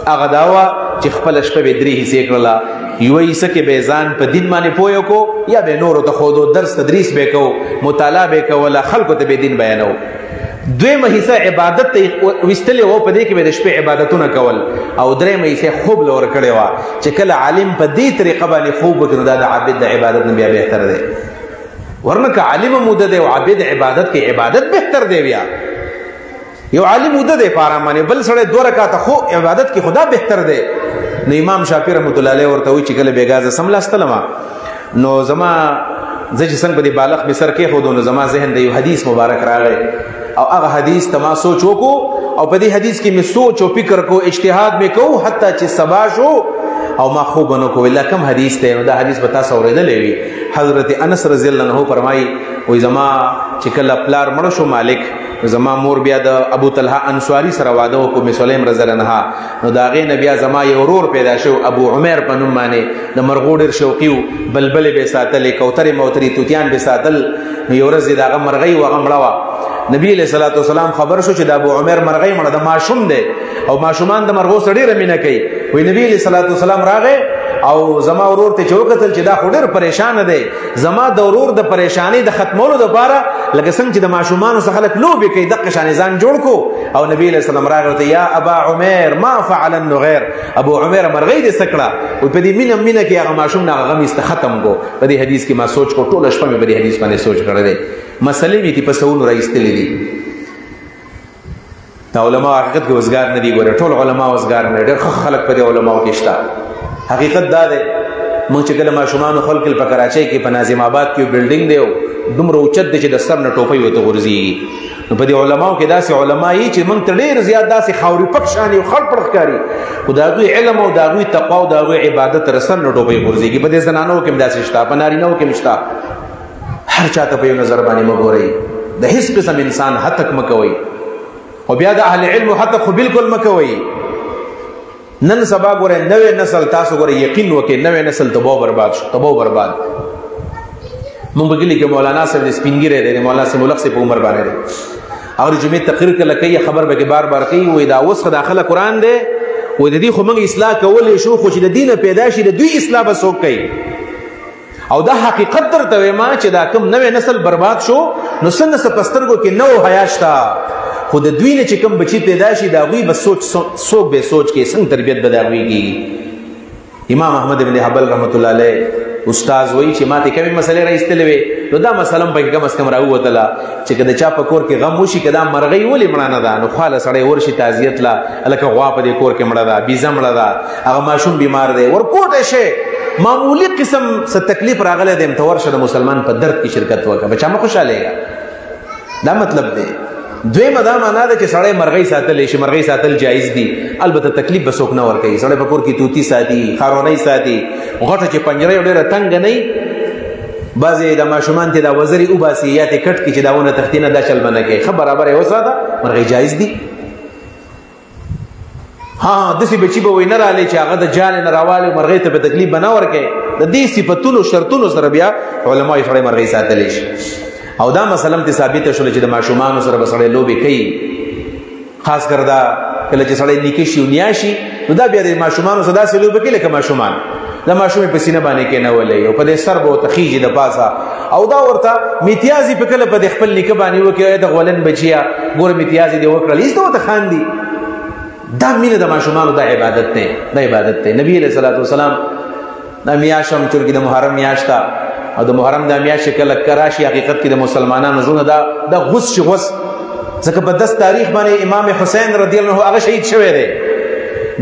[SPEAKER 1] هغه دا وه چې خپله شپه به 3 حصې کړله یوې سکه به ځان په دین باندې پوهه کو یا به نور ته خودو درس تدریس به کو مطالعه به کوله خلکو ته به دین بیانو دویمه حصہ عبادت ته وستلې وو په دې کې به د شپې عبادتونه کول او درېمه حصہ خوب لور کړي وا چې کله عالم په دې طریقه باندې خوب وکړي دا د عابد د عبادت نه بیا بهتر دی ورنه که عالم موده دی او عابد عبادت کې عبادت بهتر دی بیا یو عالم موده دی پاره باندې بل سره 2 رکعات خو عبادت کې خدا بهتر دی نو امام شافعي رحمۃ اللہ علیہ ورته وی چې کله بیګازه سملاستلما نو زما زه چې څنګه په دې بالغ به سر کې خودو نو زما ذهن د یو حدیث مبارک راغی او هغه حدیث تما سوچ وکړو او په دې حدیث کې می سوچ او فکر کو اجتهاد می کو حتی چې سبا شو او ما خوب نو کو الا کم حدیث ته نو دا حدیث بتا سوریدلې وی حضرت انس رضی الله عنه فرمایي وای زما چې کله پلار مړ شو مالک زما مور بیا د ابو طلحه انصاری سره واده وکړو ام سلیم رضی الله عنها نو دا غي نبی زما یو ورور پیدا شو ابو عمر په نوم باندې د مرغوډر شوقیو بلبل به ساتل کوترې موتری توتیان به ساتل نو یو ورځ دا مرغۍ و غمړوا نبی علیہ الصلوۃ والسلام خبر شو چې د ابو عمر مرغۍ مړه د ماشوم دی او ماشومان د مرغو سړي رمینه کوي وی نبی علیہ الصلوۃ والسلام راغې او زما ورور ته چوکتل چې دا خډر پریشان دی زما د ورور د پریشانی د ختمولو لپاره لکه څنګه چې د ماشومان څخه خلک لوبي کوي د قشان ځان جوړ کو او نبی علیہ السلام راغله یا ابا عمر ما فعل النغير ابو عمر مرغۍ دې سکړه او په دې مینه کې هغه ماشوم نه غم است ختم کو په دې حدیث کې ما سوچ کو ټول شپه په دې حدیث باندې سوچ کړل مسلې می تی په سونو راځتلې دي دا علماء حقیقت کې وزګار نه دي ګوره ټول علماء وزګار نه ډېر خلک په دې علماء کې شته حقیقت دا ده مونږ چې کله ماشومان خلک په کراچۍ کې په ناظم آباد کې بلډینګ دی دومره اوچت دی چې د سر نه ټوپۍ وته غورځي نو په دې علماو کې داسې علما یي چې مونږ ته ډېر زیات داسې خاوري پک شان یو خړ پړ ښکاري خو د هغوی علم او د هغوی تقوا او د هغوی عبادت تر سر نه ټوپۍ غورځېږي په دې زنانو کې هم داسې شته په نارینهو کې هم شته هر چاته په یو نظر باندې مه ګورئ د هیڅ قسم انسان حتک مه کوئ او بیا د اهل علم حتک خو بالکل مه کوئ نن سبا ګوره نوې نسل تاسو ګوره یقین وکړئ نوې نسل تباہ برباد شو تباہ برباد مونږ بګلی کې مولانا صاحب د سپینګیره دی مولانا صاحب ملک صاحب عمر باندې دی اور جمعې تقریر کله کوي خبر به کې بار بار کوي وې دا اوس داخله قران دی وې د دې خو موږ اصلاح کولې شو خو چې د دینه پیدا شي د دوی اصلاح به څوک کوي او دا حقیقت درته ما چې دا کوم نوې نسل برباد شو نو سن سپسترګو کې نو حیا شته خو د دوی نه چې کوم بچی پیدا شي دا غوي به سوچ به سوچ کې څنګه تربيت بداوي کی امام احمد ابن حنبل رحمت الله علیه استاد وایي چې ماته کومه مسله راځتلې وي نو دا مثلا په کوم اس کوم راوته چې کله چا په کور کې غم وشي کدا مرغۍ ولې مړه نه ده نو خاله سړی ورشي تعزیت لا الکه غوا په دې کور کې مړه ده بيزه مړه ده هغه ماشوم بیمار دی ورکوټه شي معمولی قسم څه تکلیف راغله د متورشه د مسلمان په درد کې شرکت وکړه بچا مخ خوشاله دا مطلب دی دوی مدا معنا ده چې سړی مرغۍ ساتل شي مرغۍ ساتل جایز دي البته تکلیف بسوک نه ور کوي سړی په کور کې توتی ساتي خارونی ساتي غټه چې پنجره ډیره تنگ نه بعضی د ماشومان ته د وزري او باسیات کټ کې چې داونه تختینه د چل بنه کې خبر برابر وساده مرغۍ جایز دي ها دسی بچی به وینر علی چې هغه د جان نه راواله مرغۍ ته په تکلیف بنا ور کوي د دې صفاتونو شرطونو سره بیا علماء یې سړی مرغۍ ساتل شي او دا مثلا ته ثابت شول چې د ماشومان سره بسړې لوبي کوي خاص کردا کله چې سړی نیکی شي ونیاشي نو دا بیا د ماشومان سره داسې لوبي کوي لکه ماشومان دا ماشوم په سینه باندې کې نه ولې او په دې سر به تخیجي د پاسا او دا ورته میتیازي په کله په خپل نیکه باندې وکي د غولن بچیا ګور میتیازي دی وکړل ایسته ته خاندي دا مینه د ماشومان د عبادت ته د عبادت ته نبی علیہ الصلوۃ والسلام د میاشم چورګي د محرم میاشتا او د محرم د میاشت کله کراشي حقیقت کې د مسلمانانو زونه دا غوس شي غوس ځکه په 10 تاریخ باندې امام حسین رضی الله عنه هغه شهید شوی دی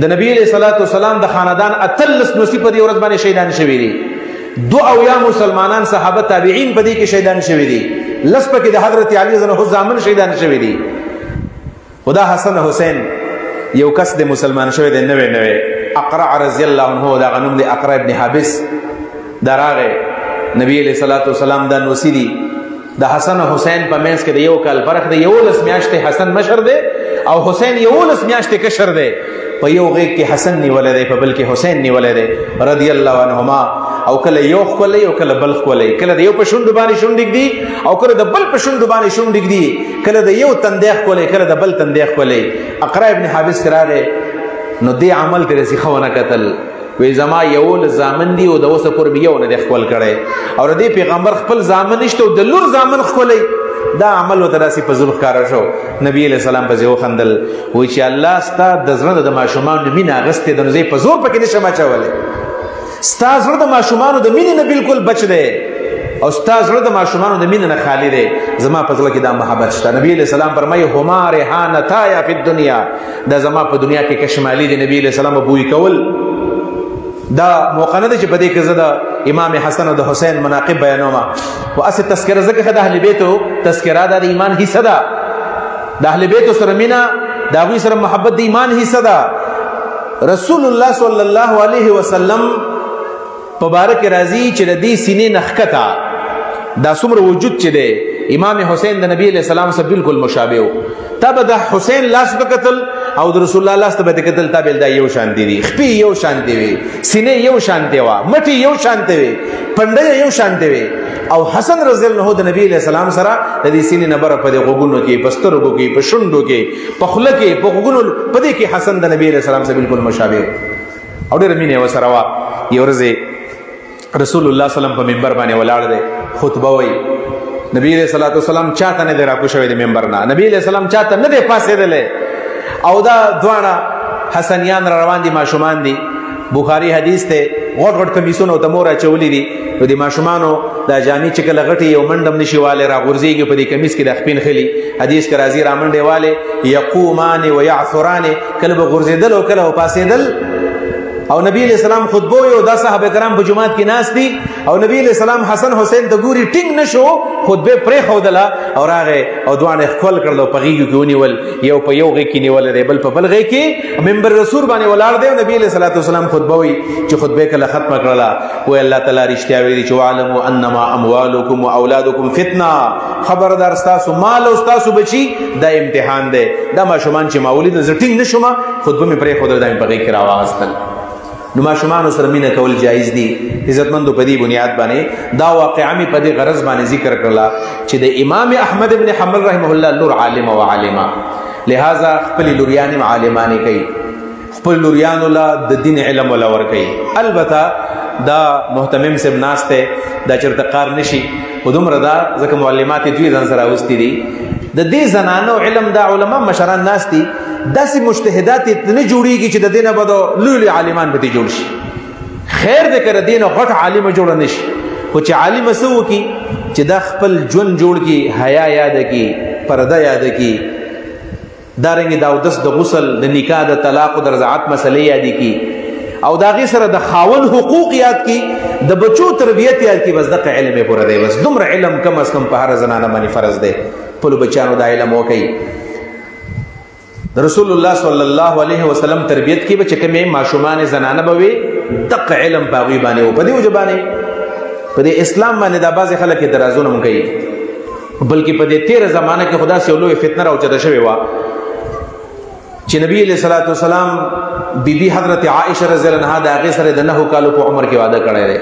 [SPEAKER 1] د نبی علیہ الصلوۃ والسلام د خاندان اتلس نصیب دی ورځ باندې شهیدان شوی دي دو او یا مسلمانان صحابه تابعین په دې کې شهیدان شوی دي لس پکې د حضرت علی رضی الله عنه ځامن شهیدان شوی دي خدا حسن حسین یو کس د مسلمان شوی دی نوې اقرع رضی الله عنه دا غنوم دی اقرع ابن حابس دراغه نبی علیہ الصلوۃ والسلام دا نوسیدی د حسن او حسین په منځ کې د یو کال فرق دی یو لس میاشتې حسن مشر دی او حسین یو لس میاشتې کشر دی په یو غیږ کې حسن نیولې دی په بل کې حسین نیولې دی رضی الله عنهما او کله یو خولې او کله بل خولې کله د یو په شونډ باندې شونډ دی او کله د بل په شونډ باندې شونډ دی کله د یو تندیخ خولې کله د بل تندیخ خولې اقرا ابن حابس کراغه نو دی عمل ته رسی خونه قتل وی زما یو زامن دی او د اوسه پورې یو نه د خپل کړي او د پیغمبر خپل زامن نشته او د لور زامن خپلې دا عمل وته راسي په ذل ښکارا شو. نبی علیہ السلام په ځو خندل وی چې الله ستا د زړه د ماشومان مینه غسته د نزي په زور پکې نشه ماچولې ستا زړه د ماشومان د مینې نه بالکل بچ دی او ستا زړه د ماشومان د مینې نه خالی دی زما په زړه کې دا محبت شته. نبی علیہ السلام فرمایي هما ریحانتا یا فی الدنیا دا زما په دنیا کې کشمالی دی. نبی علیہ السلام بوی کول دا موقع نه ده چې په دې کې زه د امام حسن او د حسین مناقب بیانوم او اسې تذکره ځکه د اهل بیتو تذکره د ایمان حصه ده د اهل بیتو سره مینه د هغوی سره محبت د ایمان حصه ده. رسول الله صلی الله علیه وسلم په باره کې راځي چې د دې سینې نه ښکته دا څومره وجود چې دی امام حسین د نبی علیہ السلام سره بالکل مشابه و. تا به د حسین لاس ته کتل او د رسول الله لاس ته به کتل تا به دا یو شان دي خپې یو شان دي وي سینې یو شان دي وا مټي یو شان دي وي پنډه یو شان دي وي او حسن رضی الله عنه د نبی علیہ السلام سره د دې سینې نبره په دې غوګونو کې په سترګو کې په شونډو کې په خوله کې په غوګونو په دې کې حسن د نبی علیہ السلام سره بالکل مشابه او ډېر مینه وسره وا. یو ورځ رسول الله صلی الله علیه وسلم په منبر باندې ولاړ دی خطبه وایي. نبی علیہ الصلوۃ والسلام چاته نه دی راکوشوي د منبر نه نبی علیہ السلام چاته نه دی پاسېدلی او دا دواړه حسنیان را روان دي ماشومان دي. بخاری حدیث ته غټ غټ کمیسونه ته مور اچولي دي نو د ماشومانو دا جامې چې کله غټي یو منډم نشي واله را غورځيږي په دې کمیس کې د خپین خلی حدیث کې راځي را منډه والے یقومان و یعثران کله به غورځیدل او کله پاسېدل او نبی علیہ السلام خطبه یو دا صحابه کرام په جماعت کې ناس دي او نبی علیہ السلام حسن حسین ته ګوري ټینګ نشو خطبه پرې خودله او راغه او دوانه خپل کړلو په غیږ کې ونیول یو په یو غی کې نیول دی بل په بل غی کې منبر رسول باندې ولاړ دی. نبی علیہ الصلوۃ والسلام خطبه وی چې خطبه کله ختمه کړله و الله تعالی رښتیا ویلي چې علموا انما اموالکم واولادکم فتنه خبردار تاسو مال او تاسو بچی دا امتحان دی. دا ماشومان چې مولید زټینګ نشوم خطبه می پرې خودل دایم په غی کې راوستل. نو ماشومان سره مینه کول جایز دي عزتمندو په دې بنیاد باندې دا واقعا می په دې غرض باندې ذکر کړلا چې د امام احمد ابن حنبل رحمه الله لور عالم او عالمه لہذا خپل لوریان عالمانه کوي خپل لوریان له د دین علم ولا ور کوي. البته دا محتمم سب ناشته دا چرته کار نشي ودومره دا ځکه معلمات دوی ځان سره واستي دي د دې زنانو علم دا علما مشران ناس دي داسې مجتهدات نه جوړیږي چې د دینه بده لوی عالمان به جوړ شي. خیر دې کړه دینه غټ عالم جوړ نه شي خو چې عالم سو کی چې د خپل ژوند جوړ کی حیا یاد کی پرده یاد کی دارنګ دا د غسل د نکاح د طلاق او د رضاعت مسلې یاد کی او دا غي سره د خاون حقوق یاد کی د بچو تربیت یاد کی بس د علم پوره دی بس دومره علم کم از کم په هر زنانه باندې فرض دی په بچانو د علم وکي. رسول الله صلی الله علیه وسلم تربیت کی بچ کمه ماشومان زنانه بوي دق علم باغی باندې او په دې وجبانه په دې اسلام باندې د باز خلک درازونه مونږ کوي بلکې په دې 13 زمانه کې خدا سي لوی فتنه راوچته شوی و چې نبی علیہ الصلوۃ والسلام بیبي حضرت عائشه رضی الله عنها د هغه سره د 9 کالو په عمر کې وعده کړی دی.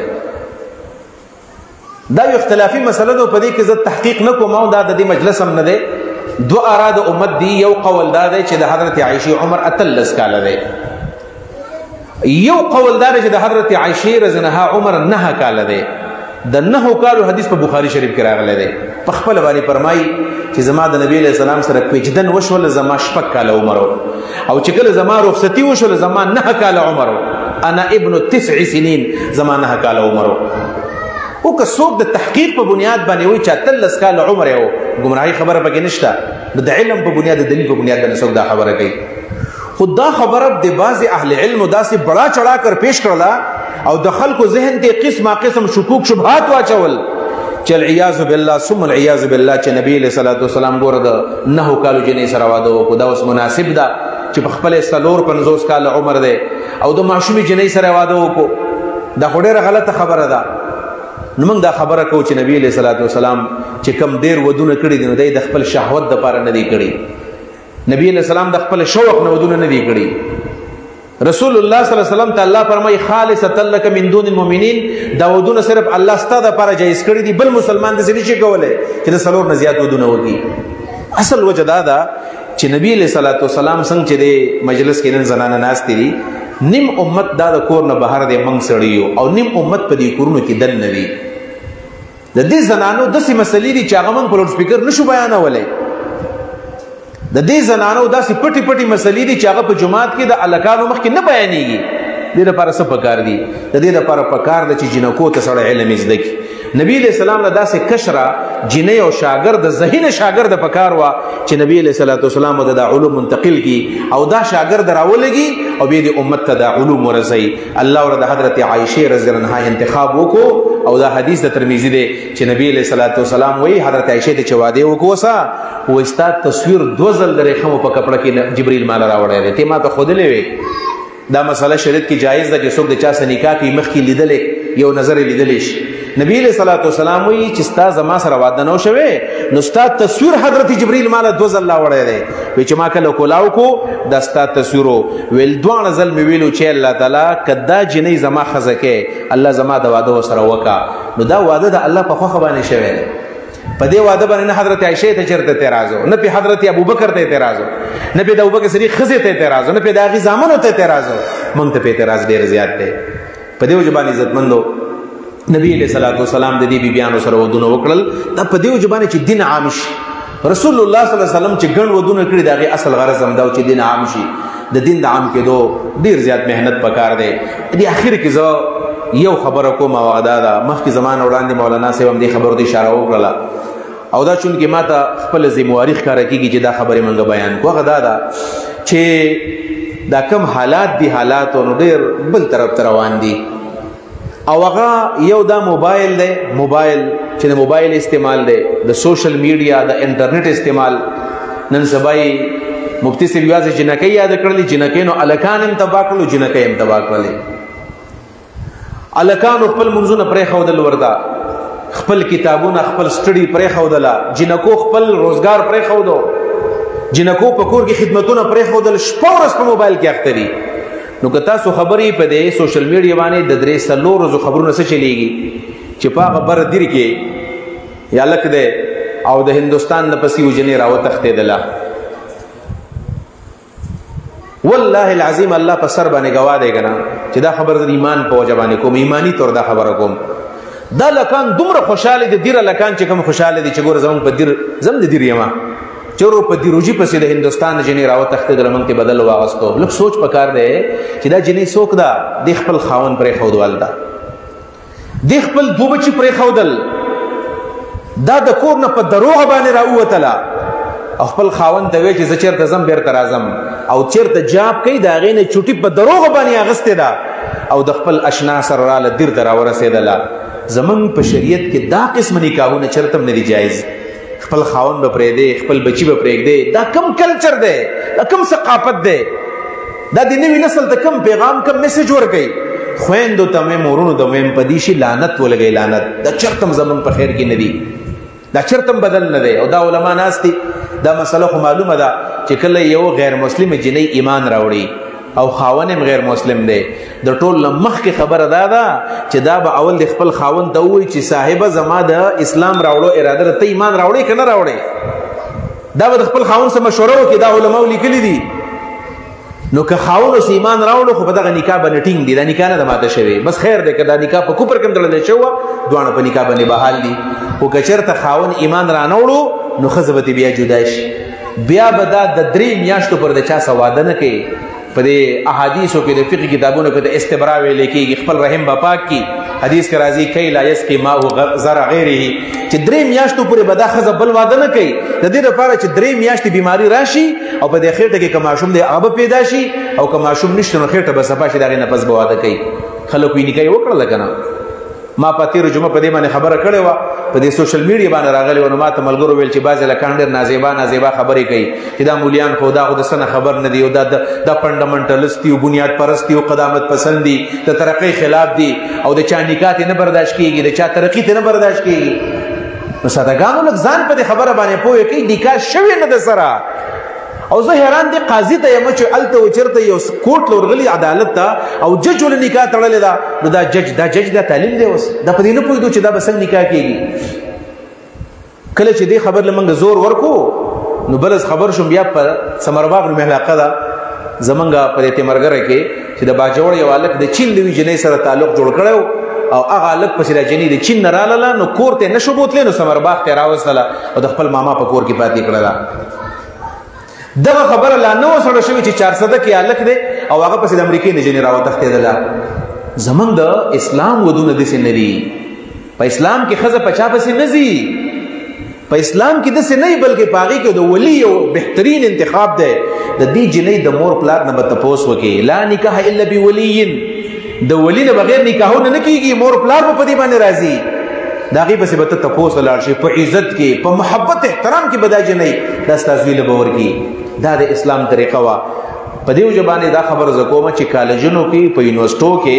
[SPEAKER 1] دا یو اختلافي مسله ده په دې کې زه تحقیق نکوم او دا د دې مجلس هم نه دی. دو اراد امت دی یو قول دا دی چې د حضرت عائشه عمر اتلس کاله دی یو قول دا دی چې د حضرت عائشه رضی الله عنها عمر 9 کاله دی. د 9 کالو حدیث په بخاری شریف کې راغلی دی. په خپل باندې فرمایي چې زما د نبی علیہ السلام سره کوجدن وشول زما شپږ کاله عمر او چې کله زما رخصتی وشول زما 9 کاله عمر انا ابن 9 سنین زما 9 کاله عمر او که څوک د تحقیق په بنیاد باندې وایي چې اتلس کاله عمر یو ګمراهي خبره پکې نشته د علم په بنیاد د دلیل په بنیاد باندې څوک دا خبره کوي. خدا خبره د بعض اهل علم داسې بڑا چڑھا کر پیش کړلا او د خلکو ذهن ته قسمه قسم شکوک شبهات واچول چې العیاذ بالله ثم العیاذ بالله چې نبی علیہ الصلوۃ والسلام ګوره د 9 کالو جنې سره واده وکړو دا اوس مناسب ده چې په خپل 50 کال عمر ده او د معصومي جنې سره واده وکړو دا ډېره غلطه خبره ده. نو موږ دا خبره کوو چې نبی علیہ الصلوۃ والسلام چې کم ډیر ودونه کړي دي نو د خپل شهوت د پاره نه دی کړي. نبی علیہ السلام د خپل شوق نه ودونه نه دی کړي. رسول الله صلی الله علیه وسلم ته الله فرمای خالصه لک من دون المؤمنین دا ودونه صرف الله ستاسو لپاره جایز کړی دي بل مسلمان د څه نشي کولای چې د سلور نه زیات ودونه وکړي. اصل وجه دا ده چې نبی علیہ الصلوۃ والسلام څنګه چې د مجلس کې نن زنانه ناس دي نیم امت دا د کور نه بهر دی موږ سړي او نیم امت په دې کورونو کې دننه دي. د دې زنانو داسې مسلې دي چې هغه موږ په لوډ سپیکر نشو بیانولی. د دې زنانو داسې پټې پټې مسلې دي چې هغه په جماعت کې د هلکانو مخکې نه بیانېږي. دې لپاره څه پکار دي؟ د دې لپاره پکار ده چې جنکو ته سړی علم زده کړي. نبی علیہ السلام له داسې کشره جنۍ او شاګرد ذهین شاګرد پکار وه چې نبی علیہ الصلوۃ والسلام د علوم منتقل کی او دا شاګرد راولګي او بیا د امت ته د علوم ورسوي. الله ور د حضرت عائشه رضی الله عنها انتخاب وکړو او دا حدیث د ترمذی دی چې نبی علیہ الصلوۃ والسلام وایي حضرت عائشه ته چې واده وکوسا و استاد تصویر دوزل د ریخمو په کپړه کې جبرئیل مال راوړی دی. ته ما ته خودلې وي دا مسله شریعت کې جایز ده چې څوک د چا سره نکاح کوي مخکې لیدلې یو نظر لیدلې شي. نبی علیہ الصلوۃ والسلام وی چې ستا زما سره واده نو شوه نو ستا تصویر حضرت جبرئیل مال دوزل الله وړی دی. وی چې ما کله کولاو کو دا ستا تصویرو ویل دوه ځل می ویلو چې الله تعالی کدا جنې زما خزکه الله زما د واده سره وکا نو دا واده د الله په خوخه باندې شوه. په دې واده باندې حضرت عائشه ته چرته اعتراض نه په حضرت ابوبکر ته اعتراض نه په د ابوبکر صدیق خزه ته اعتراض نه په داغي زامنو ته اعتراض مونږ ته په اعتراض ډیر زیات دی. په دې وجبان عزتمندو نبی علیہ الصلوۃ والسلام د دې بیبیانو سره ودونه وکړل. دا په دې وجبان چې دین عام شي. رسول الله صلی الله علیه وسلم چې ګڼ ودونه کړی داغي اصل غرض هم دا چې دین عام شي. د دین د عام کېدو ډیر زیات مهنت پکار دی. دې اخر کې زه یو خبره کوم او دا مخکې زمان وړاندې مولانا صاحب هم دې خبرو ته اشاره وکړه او دا چون کې ماته خپل ذمہواری ښکاره کېږي چې دا خبرې موږ بیان کوو. هغه دا ده چې دا کم حالات دي حالاتو نو ډیر بل طرف ته روان دي او هغه یو دا موبایل دی. موبایل چې د موبایل استعمال دی د سوشل میډیا د انټرنیټ استعمال نن سبای مفتی صاحب یوازې جنکۍ یاد کړلې جنکۍ نو الکان هم تبا کړلو جنکۍ هم تبا کړلې. الکانو خپل منځونه پرې خودل وردا خپل کتابونه خپل سټډي پرې خودلا جنکو خپل روزګار پرې خودو جنکو په کور کې خدمتونه پرې خودل شپه ورځ په موبایل کې اخته دي. نو که تاسو خبرې په دې سوشل میډیا باندې د درې سلو ورځو خبرونه څه چلیږي چې په خبر دیر کې یا لک دې او د هندستان د پسې وجنې راوتښتېدله. والله العظیم الله په سر باندې گواه دی کنه چې دا خبر د ایمان په وجه باندې کوم ایمانی تور دا خبره کوم. دا لکان دومره خوشاله دي ډیر لکان چې کوم خوشاله دي چې ګور زمون په دیر زم د دیر یما چورو په دیروجی پسې د هندستان جنې راوتښتېدل موږ ته بدل واغستو. لږ سوچ پکار دی چې دا جنې څوک ده د خپل خاون پرې خودوال ده د خپل دو بچي پرې خودل دا د کور نه په دروغ باندې راووتله او خپل خاون ته وی چې زه چېرته ځم بیرته راځم او چېرته جاب کوي د هغې نه چوټي په دروغ باندې اغستې ده او د خپل اشنا سره راله دیر ته راورسېدله. زمونږ په شریعت کې دا قسم نکاحونه چېرته هم نه دي جایز. خپل خاون به پرېږدې خپل بچي به پرېږدې دا کم کلچر دی دا کم ثقافت دی دا د نوي نسل ته کم پیغام کم میسج ورکوي. خویندو ته مې مورونو ته مې په دې شي لعنت ولګوي لعنت دا چېرته هم زمونږ په خیر کې نه دي دا چېرته هم بدل نه دی. او دا علما ناست دي دا مسله خو معلومه ده چې کله یو غیر مسلم جنۍ ایمان راوړي او خاون هم غیر مسلم دی د ټول مخکې خبره دا ده چې دا به اول د خپل خاون ته ووایي چې صاحبه زما د اسلام راوړو اراده ده ته ایمان راوړې که نه راوړې. دا به د خپل خاون سره مشوره وکړي دا علماو لیکلي دي. نو که خاون اوس ایمان راوړو خو په دغه نکاح باندې ټینګ دي دا نکاح نه ده ماته شوې بس خیر دی که دا نکاح په کفر کې هم تړلی شوه دواړه په نکاح باندې بحال دي. خو که چېرته خاون ایمان رانوړو نو ښځه به بیا جدا شي بیا به دا د 3 میاشتو پر د چا سره واده نه کوي. په دې احادیثو کې د فقه کتابونو کې د استبرا ویل کېږي خپل رحم به پاک کی. حدیث کې راځي کای لا یسقي ماء زرع غیره چې 3 میاشتو پورې به دا ښځه بل واده نه کوي د دې لپاره چې 3 میاشتې بیماری راشي او په دې خېټه کې که ماشوم دی هغه به پیدا شي او که ماشوم نشته نو خېټه به صفا شي د هغې نه پس به واده کوي. خلکو یې نکاح یې وکړله که نه. ما په تېره جمعه په دې باندې خبره کړې وه په دې سوشل میډیا باندې راغلی وه نو ما ته ملګرو ویل چې بعضې هلکان ډېر نازیبا خبرې کوي چې دا مولیان خو دا خو د څه نه خبر نه دي او دا فنډامنټلست دي او بنیاد پرست دي او قدامت پسند دي د ترقۍ خلاف دي او د چا نکاح ته نه برداشت کېږي د چا ترقي ته نه برداشت کېږي. نو سادهګانو لږ ځان په دې خبره باندې پوه کوي نکاح شوې نه ده سره. او زه حیران دی قاضي ته یم چې هلته و چېرته یو کوټ له ورغلي عدالت ته او جج ولې نکاح تړلې ده نو دا جج دا تعلیم دی اوس دا په دې نه پوهېدو چې دا به څنګه نکاح کېږي. کله چې دې خبر له موږ زور ورکو نو بلز خبر شوم بیا په ثمرباغ نومې علاقه ده زمونږ په دې تیمرګره کې چې د باجوړ یو هلک د چین د یوې جنۍ سره تعلق جوړ کړی او هغه هلک پسې دا جنۍ د چین نه رالاله نو کور ته یې نشو بوتلی نو ثمرباغ ته یې راوستله او د خپل ماما په کور کې پاتې کړله دغه خبره لا نه وه سړه شوې چې 400 کې هلک دی او هغه پسې د امریکې نه جنۍ راوتښتېدله زمونږ د اسلام ودونه داسې نه دي په اسلام کې ښځه په چا پسې نه ځي په اسلام کې داسې نه وي بلکې په هغې کې د ولي یو بهترین انتخاب دی د دې جنۍ د مور پلار نه به تپوس وکړي لا نکاح الا بولي د ولي نه بغیر نکاحونه نه کېږي مور پلار به په دې باندې راځي د هغې پسې به ته تپوس ولاړ شي په عزت کې په محبت احترام کې به دا جنۍ دا ستا زوی له به ورکړي دا د اسلام طریقه وه په دې وجه باندې دا خبره زه کومه چې کالجونو کې په یونیورسټو کې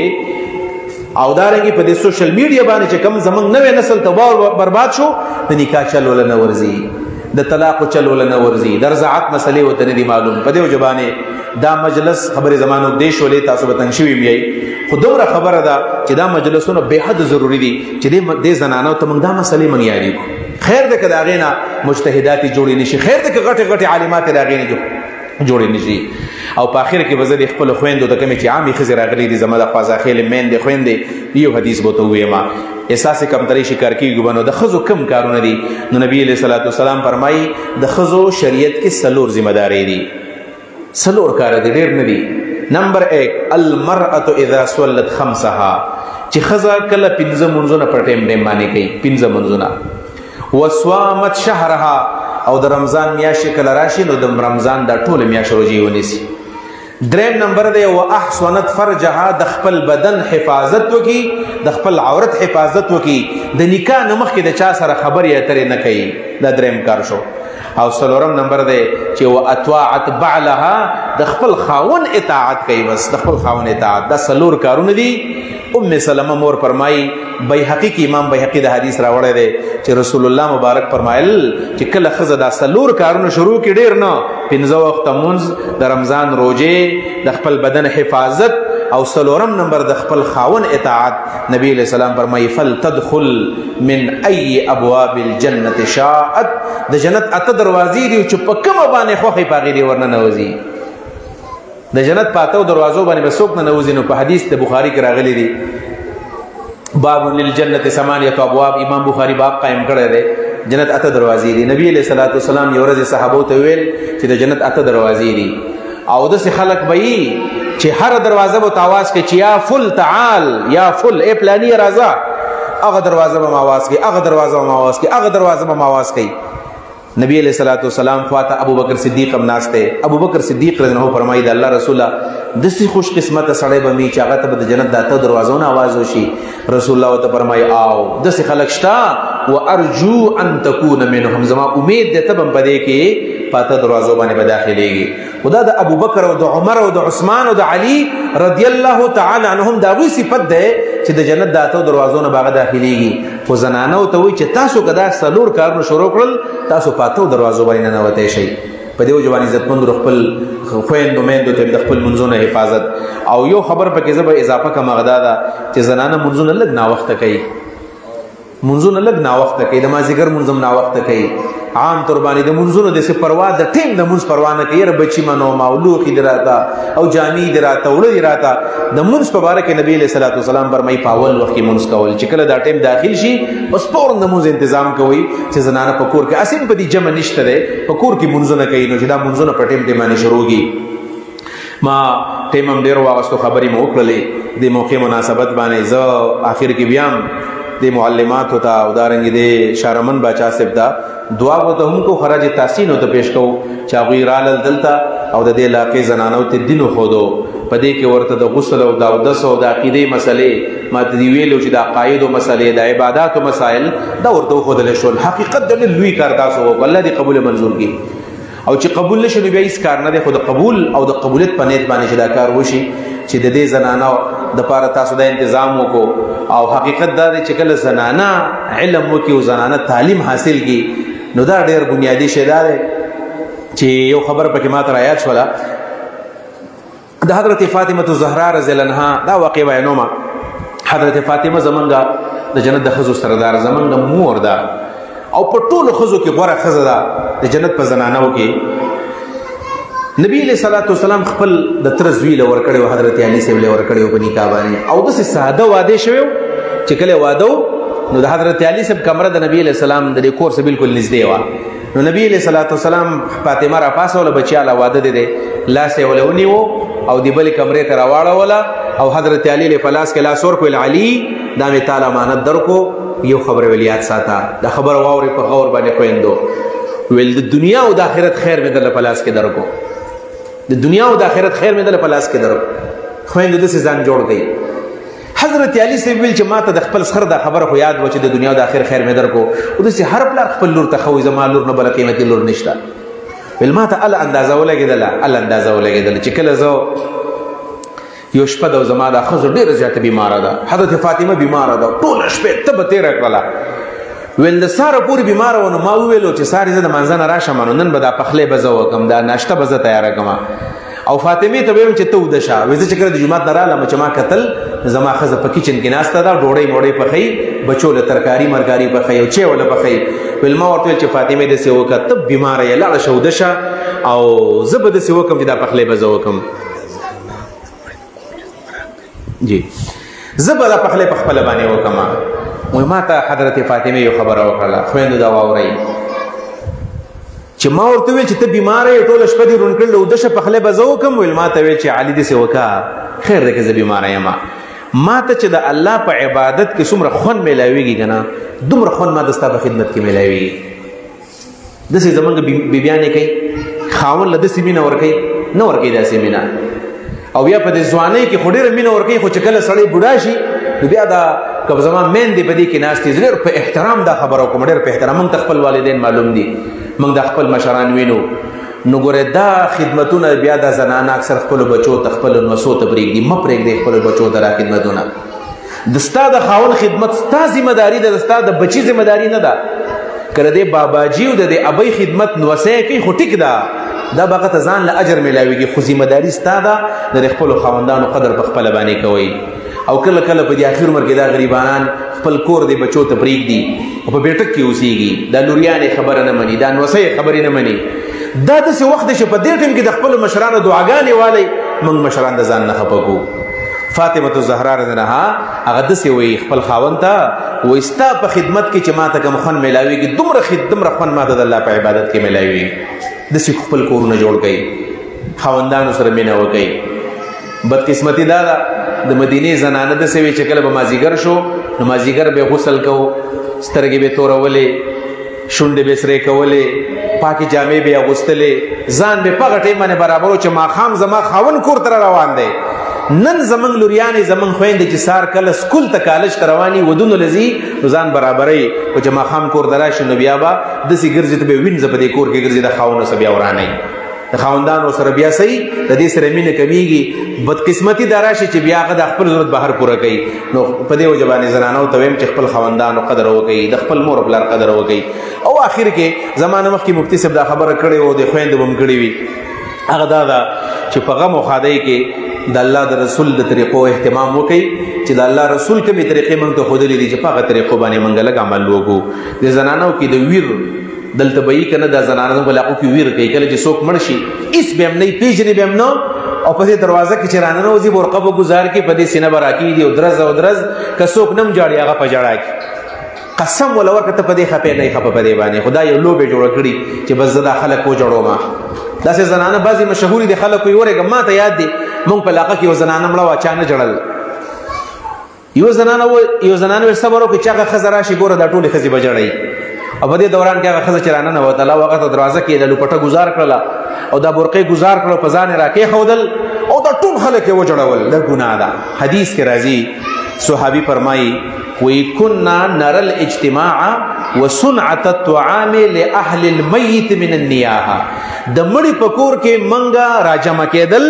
[SPEAKER 1] او دارنګې په دې سوشل میډیا باندې چې کوم زمونږ نوی نسل تباه برباد شو د نکاح چل وله نه ورځي د طلاقو چل وله نه ورځي د رضاعت مسلې ورته نه دي معلوم په دې وجه باندې دا مجلس خبرې زمانو دیش ولې تاسو به تنګ شوي یئ خو دومره خبره ده چې دا مجلسونه بېحد ضروري دي چې دې زنانو ته موږ دا مسلې موږ یادې کړو خیر دی که د هغې نه مجتهدات جوړې نه شي خیر دی که غټې غټې عالمات د هغې نه جوړې نه شي او په آخر کې به زه د خپلو خویندو ته کومې چې عامې ښځې راغلي دي زما د خوازاخېلې میندې خویندې یو حدیث به ورته وویم احساس کمترۍ شکار کېږو به نو د ښځو کم کارونه دي نو نبي علیه صلات وسلام فرمایي د ښځو شریعت کې 4 ذمهدارۍ دي 4 کاره دي ډېر نه دي نمبر 1 المرأة اذا صلت خمسها چې ښځه کله 5 منځونه پر ټیم باندې کوي 5 منځونه وصوامت شهرها او د رمضان میاشتې کله راشي نو د رمضان دا ټوله میاشت روژې ونیسي دریم نمبر دی واحصنت فرجها د خپل بدن حفاظت وکړي د خپل عورت حفاظت وکړي د نکاح نه مخکې د چا سره خبرې اترې نه کوي دا دریم کار شو او 4 نمبر دی چې واطاعت بعلها د خپل خاون اطاعت کوي بس د خپل خاون اطاعت دا 4 کارونه دي ام سلمہ مور فرمایي بیهقي کې امام بیهقي د حدیث راوړی دی چې رسول الله مبارک فرمایل چې کله ښځه دا 4 کارونه شروع کړي ډېر نه 15 وخته مونځ د رمضان روژې د خپل بدن حفاظت او 4 نمبر د خپل خاون اطاعت نبی علیہ السلام فرمایي فلتدخل من ای ابواب الجنة شاءت د جنت 8 دروازې دي چې په کومه باندې خوښې په هغې دې ورننوځي د جنت په 8 دروازو باندې به څوک نه نوځي نو په حدیث د بخاري کې راغلی دی باب للجنة 8 ابواب امام بخاري باب قائم کړی دی جنت 8 دروازې دي نبی علیہ الصلوۃ والسلام یو ورځ صحابو ته ویل چې د جنت 8 دروازې دي او داسې خلک به وي چې هر دروازه به آواز کوي چې یا فل تعال یا فل ای پلانی راځه هغه دروازه به آواز کوي هغه دروازه به آواز کوي هغه دروازه به آواز کوي نبی علیہ الصلوۃ والسلام خواته ابو بکر صدیق هم ناسته ابو بکر صدیق رضی الله عنه فرمایي د الله رسوله دسي خوش قسمت سړی به می چې هغه ته د جنت د 8 دروازو نه आवाज وشي رسول الله ته فرمایي او دسي خلک شتا وارجو ان تكون منهم زما امید ده ته بم پدې کې پاته دروازو باندې به داخليږي خدا د ابو بکر او د عمر او د عثمان او د علي رضی الله تعالی عنهم دا وی صفت ده چې د جنت د 8 دروازو نه باغ داخليږي خو زنانو ته وی چې تاسو کدا 4 کارونه شروع کړل تاسو پاته دروازو باندې نه وته شي په دې وجه باندې عزتمند خپل خويندو میندو ته د خپل منځونو حفاظت او یو خبر پکې زبر اضافه کوم غدا ده چې زنانه منځونه لږ نا وخت کوي منځونه لږ نا وخت کوي د مازیګر منځم نا وخت کوي عام طور باندې د منځونو د پروا د ټیم د منځ پروا نه کوي بچی منو مولوخي دراتا او جامي دراتا وړ دراتا د منځ په باره کې نبی صلی الله علیه وسلم فرمایي پاول وخت کې منځ کول چې کله دا ټیم داخل شي بس فورا د منځ تنظیم کوي چې زنانه په کور کې اسیم په دې جمع نشته ده په کور کې منځونه کوي نو چې دا منځونه په ټیم باندې شروعږي ما ټیم هم ډیر واغستو خبرې مو کړلې د موقع مناسبت باندې زه اخر کې بیام د معلمات ہوتا او دارنګ د شارمن باچا صاحب دا دعا وته هم کو خراج تحسین ته پیش کو چا غیرال دلتا او د دې علاقې زنانو ته دینو خودو پدې کې ورته د غسل او د اودس او د عقیده مسلې ما ته ویلو چې د عقاید او مسلې د عبادت او مسائل دا ورته خودل شو حقیقت د لوی کار تاسو الله دې قبول منظور کړي او چې قبول نشي نو بیا هیڅ کار نه دی خو د قبول او د قبولیت په نیت باندې چې دا کار وشي چې د دې زنانو د پاره تاسو د تنظیم وکړو او حقیقت دا دی چې کله زنانه علم وکړي او زنانه تعلیم حاصل کړي نو دا ډېر بنیادی شی دی چې یو خبر پکې ماته رايات شوله د حضرت فاطمه الزهرا رضی الله عنها دا واقع بیانومه حضرت فاطمه زمونږه د جنت د ښځو سردار زمونږه مور ده او په ټولو ښځو کې غوره ښځه ده د جنت په زنانو کې نبی علیہ الصلوۃ والسلام خپل د تر زوی له ورکړو حضرت علی صاحب له ورکړو په نکاح باندې او د ساده واده شوی چې کله واده نو د حضرت علی صاحب کمره د نبی علیہ السلام د کور سره بالکل نږدې و نو نبی علیہ الصلوۃ والسلام فاطمه را پاسوله بچیاله واده دي لاس یې ولونی وو او دی بل کمرې ته راواړه ولا او حضرت علی له پلاس کې لاس ور کول علی دا می تعالی امانت درکو یو خبر ولیات ساته دا خبر واوري په غور باندې خويندو ویل د دنیا او د آخرت خیر می در پلاس کې درکو د دنیا او د آخرت خیر می در پلاس کې درکو خويندو د ځان جوړ گئی حضرت علی سے ویل چې ماته د خپل سر د خبره خو یاد و چې د دنیا او د آخرت خیر می درکو او د هر پلار خپل لور ته خو زما لور نه بل قیمتي لور نشته ول ماته ال اندازه ولګیدل ال اندازه ولګیدل چې کله زه یو شپه د زما د خزر ډیره زیاته بیماره ده حضرت فاطمه بیماره ده ټول شپه تب تیر کړله ویل د ساره پوری بیماره ونه ما ویلو چې ساری زه د منځنه راشم نن به دا پخله بزو کم دا ناشته بزه تیار کما او فاطمه ته ویم چې ته ودشه وځه چې کړه د جمعه دراله چې ما قتل زما خزه په کچن کې ناشته دا ډوړې موړې پخې بچو له ترکاری مرګاری پخې او چې ولا پخې ویل ما ورته چې فاطمه د سی وکړه ته بیماره یې لاړه شو دشه او زبد سی وکم چې دا پخله بزو کم جی زبر پخله پخله باندې وکما وای ما ته حضرت فاطمه یو خبر وکړه خويندو دا واوري چې ما ورته ویل چې ته بیمار یې ټول شپه دې رون کړل او د شه پخله بزو کوم ویل ما ته ویل چې علي دې سوکا خیر دې کې زه بیمار یم ما ته چې د الله په عبادت کې څومره خون ملاويږي کنه دومره خون ما دستا په خدمت کې ملاويږي د سې زمونږ بیبيانې کوي خاون له د سیمینه ور کوي نو ور کوي د سیمینه او بیا په دې ځواني کې خډيره مینه ور کوي خو چې کله سړی بوډا شي نو بیا دا کله زما مین دی بدی کې ناشتي زړه په احترام دا خبرو کوم ډېر په احترام موږ خپل والدین معلوم دي موږ د خپل مشران وینو نو ګوره دا خدمتونه بیا د زنانه اکثر خپل بچو ته خپل نسو ته بریګ دي مپرېګ دي خپل بچو ته را خدمتونه د استاد خاون خدمت ستا ذمہ داری ده د استاد بچی ذمہ داری نه ده کړه دې باباجی او د ابي خدمت نوسه کوي خو ټیک ده دا بغت ځان له اجر ملاويږي خو ذمہ داری ستا ده د خپل خوندانو قدر په خپل باندې کوي او کله کله په دې اخر عمر کې دا غریبانان خپل کور دې بچو ته بریګ دي او په بیٹک کې اوسېږي دا لوریانې خبره نه مني دا نوسه خبرې نه مني دا د څه وخت چې په دې ټیم کې د خپل مشرانو دعاګانې والی موږ مشران د ځان نه خپګو فاطمه الزهرا رضی الله عنها هغه د څه وی خپل خاوند ته وستا په خدمت کې چې ماته کوم خن ملاويږي دومره خن ماته د الله په عبادت کې ملاويږي د څه خپل کورونه جوړ کړي خاوندانو سره مینه وکړي بدقسمتي دا د مدینه زنانه د سوي چې کله به مازیګر شو نو مازیګر به غسل کو سترګې به تورولې شونډې به سره کولې پاکي جامې به اغوستلې ځان به په غټې باندې برابرو چې ما خام زما خاون کور تر روان دی نن زمنګ لوريانې زمنګ خويندې چې سار کله سکول ته کالج ته رواني ودونو لذي ځان برابرې او چې ما خام کور دراشي نو بیا با د سي ګرځي ته به وینځ په دې کور کې ګرځي د خاون سره بیا ورانه د خاوندانو سره بیا صحیح د دې سره مینه کمیږي بدقسمتي دراشي چې بیا غد خپل ضرورت بهر پوره کوي نو په دې وجبانې زنانو ته ويم چې خپل خاوندانو قدر وکړي د خپل مور بلار قدر وکړي او اخر کې زمانه مخکې مفتی صاحب دا خبره کړې او د خويند بم کړې وي هغه دا چې په غم او خادای کې د الله د رسول د طریقو اهتمام وکړي چې د الله رسول کومې طریقې موږ ته خودلې دي چې په هغه طریقو باندې موږ لږ عمل وکړو د زنانو کې د ویر دلته به کنه د زنانو په علاقو کې ویر کوي کله چې څوک مړ شي اس به هم نه پیژنې به هم نه او په دې دروازه کې چرانه نوځي ورقه به گزار کې په دې سینه براکی دی او درز که څوک نم جاړي هغه په جړا کې قسم ولا ورکه ته په دې خپه نه خپه په دې باندې خدای یو لوبه جوړ کړی چې بس زدا خلک کو جوړو ما داسې زنانه بعضی مشهوري دي خلک وي ورګه ما ته یاد دي مونږ په علاقه کې یو زنانه مړه واچانه جړل یو زنانه ور صبر او کې چاغه خزرا شي ګوره د ټوله خزي بجړی او په دې دوران کې هغه خزه چرانه نه وته الله وخت دروازه کې د لپټه گزار کړله او دا برقه گزار کړو په ځان راکې خودل او دا ټول خلک یې وجړول د ګناه ده حدیث کې راځي صحابي فرمایي وی كنا نرى الاجتماع وصنعة الطعام لأهل الميت من النياحة د مړي پکور کې منګه راجمع کېدل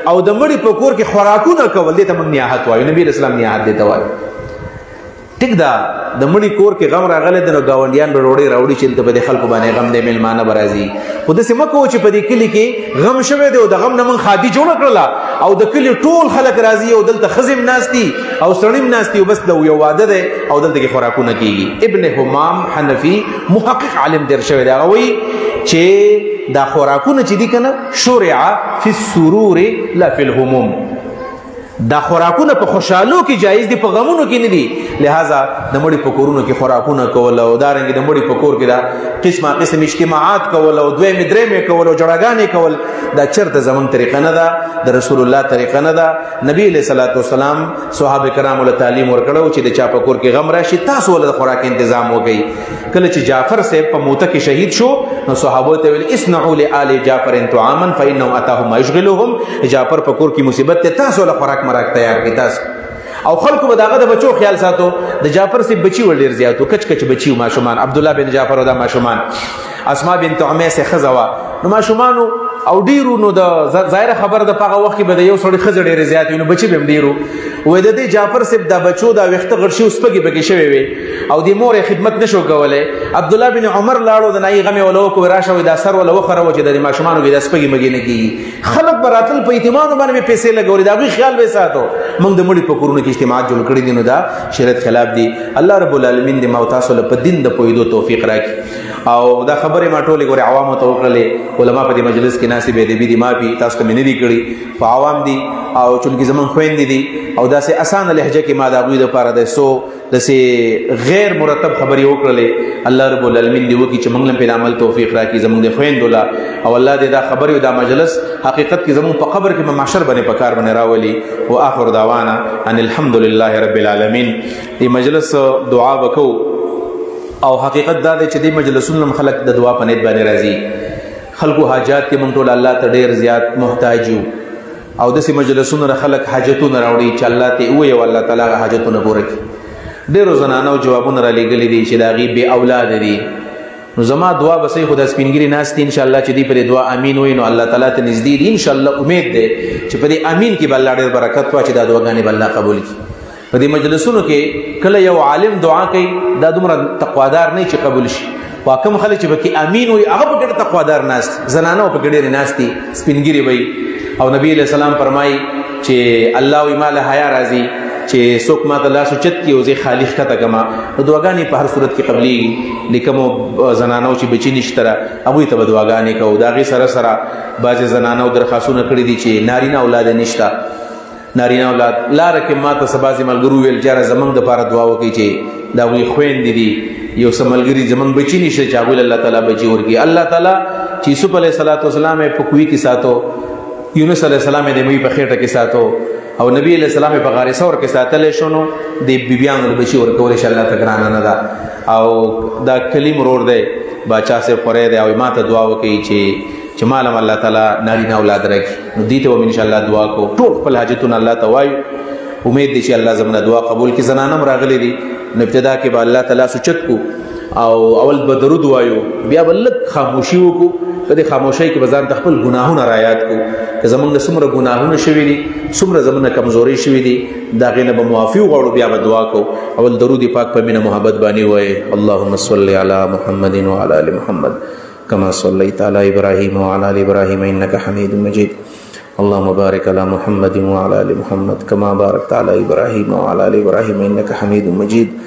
[SPEAKER 1] او د مړي پکور کې خوراکونه کول دې ته موږ نیاحت وایو نبی اسلام نیاحت دې ته وایو ټیک دا د مړي کور کې غم راغله د گاونډیان به روړي راوړي چې ته په خلکو باندې غم دې ملمانه برازي خو د سیمه کو چې په دې کلی کې غم شوه دی او د غم نه من خادي جوړ کړله او د کلی ټول خلک راضي او دلته خزم ناشتي او سړیم ناشتي او بس د یو واده ده او دلته کې خوراکونه کیږي ابن حمام حنفي محقق عالم در شوی دا وایي چې دا خوراکونه چې دي کنه شرع فی السرور لا فی الهموم، دا خوراکونه په خوشحالو کې جایز دي، په غمونو کې نه دي. لہذا د مړي په کورونو کې خوراکونه کول او دارنګ د مړي په کور کې دا قسمه قسم اجتماعات کول او دوی مدرې کول او جړاګانې کول، دا چرته زمون طریقه نه ده، د رسول الله طریقه نه ده. نبی علیہ الصلوۃ والسلام صحابه کرام له تعلیم ورکړو چې د چا په کور کې غم راشي تاسو ول د خوراک تنظیم وکړي. کله چې جعفر صاحب په موته کې شهید شو نو صحابه ته ویل اصنعوا لآل جعفر طعاما فانهم اتاهم ما يشغلهم، جعفر په کور کې مصیبت ته تاسو له خوراک مراک تیار کی تاسو. او خلکو به داغه د بچو خیال ساتو. د جعفر صاحب بچي ول ډیر زیاتو، کچ کچ بچي ماشومان، عبد الله بن جعفر او د ماشومان، اسماء بنت عمیس خزوا نو ماشومانو او ډیرو. نو د ظاهر خبر د پاغه وخت کې به د یو سړي خزه ډیر زیات نو بچي به ډیرو. وې د دې جعفر صاحب د بچو دا وخت غړشي اوس پکې پکې شوی وي او د مور خدمت نشو کولای. عبد الله بن عمر لاړو د نای غمه ولو کو راشه وې دا سر ولا وخره و چې د ماشومانو کې د سپګي مګي نه کیږي. خلک براتل په اعتماد باندې پیسې لګوري، دا غي خیال به ساتو. موږ د مړي په کورونو کې اجتماعات جوړ کړی دي نو دا شریعت خلاف دي. الله رب العالمین دې موتا سره په دین د پویدو توفیق راکړي. او دا خبره ما ټولې ګوري عوامو ته وکړلې، علما په دې مجلس کې ناسي به دې ما پی تاسو ته مې نه دي کړي، په عوام دي او چونکی زمون خويندې دي او دا سه اسانه لهجه کې ما دا غوي د پاره ده سو د سه غیر مرتب خبري وکړلې. الله رب العالمین دې وکي چې موږ لم په عمل توفیق راکړي زمون د خويندو لا، او الله دې دا خبري او دا مجلس حقیقت کې زمون په قبر کې محشر باندې پکار باندې راولي. واخر دعوانا ان الحمد لله رب العالمین. دې مجلس دعا وکاو او حقیقت دا دی چې دې مجلسونو خلک د دعا په نیت باندې راځي. خلکو حاجات کې مونږ ټول الله ته ډېر زیات محتاج یو او داسې مجلسونو خلک حاجتونه راوړي چې الله ته وایي او الله تعالی حاجتونه پوره کړي. ډېرو زنانو جوابونه را لېږلي دي چې د هغې بې اولاد دي. نو زما دعا به صحیح خو د سپینګري ناست دي انشاءالله چې دوی پرې دعا امین وایي نو الله تعالی ته نږدې دي. انشاءالله امید دی چې په دې امین کې به الله ډېر برکت واچي، دا دعاګانې به الله قبول کړي. په دې مجلسونو کې کله یو عالم دعا کوي دا دومره تقوادار نه چې قبول شي، واکم خلک چې پکې امین وي هغه په ډېر تقوادار ناست، زنانه په ډېر ناست دي سپینګري وي. او نبی علیہ السلام فرمایي چې الله وی مال حیا راځي چې څوک ما ته لاس اوچت کړي او زه خالی ښکته کما نو دعاګانې په هر صورت کې قبلېږي. لیکمو زنانو چې بچي نشته را هغوی ته به دعاګانې کوو. د هغې سره سره بعضې زنانو درخواستونه کړي دي چې نارینه اولاد نشته، نارینه اولاد لاره کې ما ته څه بعضې ملګرو ویل جاره زمونږ دپاره دعا وکړي چې د هغوی خویندې دي یو څه ملګري زمونږ بچي نشته چې هغوی الله تعالی بچي ورکړي. الله تعالی چې یوسف علیه السلام یې په کوی کې ساتو، یونس علیه السلام یې د موی په خېټه کې ساتو او نبی علیہ السلام په غار ثور کې ساتل شونو د بیبيانو بچي ورکول ان شاء الله تګرانه نه ده. او دا کلیم ورور دی باچا سے پرې دی او ما ته دعا وکړي چې مالم الله تعالی نارینه اولاد راکړي. نو دې ته ان شاء الله دعا کو ټول خپل حاجتونه الله ته وایو. امید دي چې الله زموږ دعا قبول کړي. زنانم راغلي دي نو ابتدا کې به الله تعالی سوچت کو او اول به درود وایو، بیا بل خاموشي وکړو. په دې خاموشۍ کې به ځان خپل ګناهونه را یاد کو که زمونږ څومره ګناهونه شوي دي، څومره زمونږ کمزوري شوي دي، د هغې نه به معافي وغواړو. بیا به دعا کو. اول درود پاک په مینه محبت باندې وایي اللهم صل علی محمد وعلى ال محمد كما صليت على ابراهيم وعلى ال ابراهيم انك حميد مجيد. اللهم بارك على محمد وعلى ال محمد كما باركت على ابراهيم وعلى ال ابراهيم انك حميد مجيد.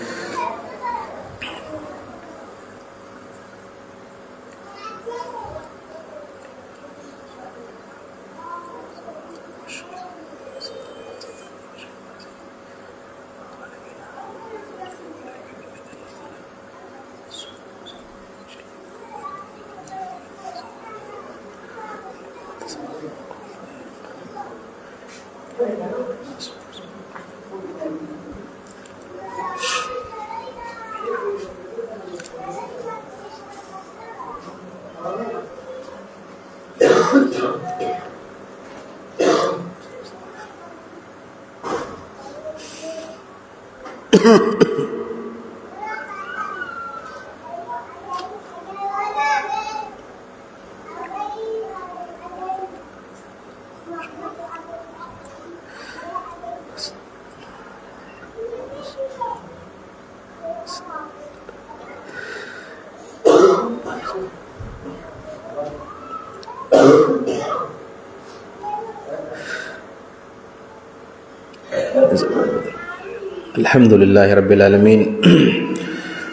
[SPEAKER 1] الحمد لله رب العالمين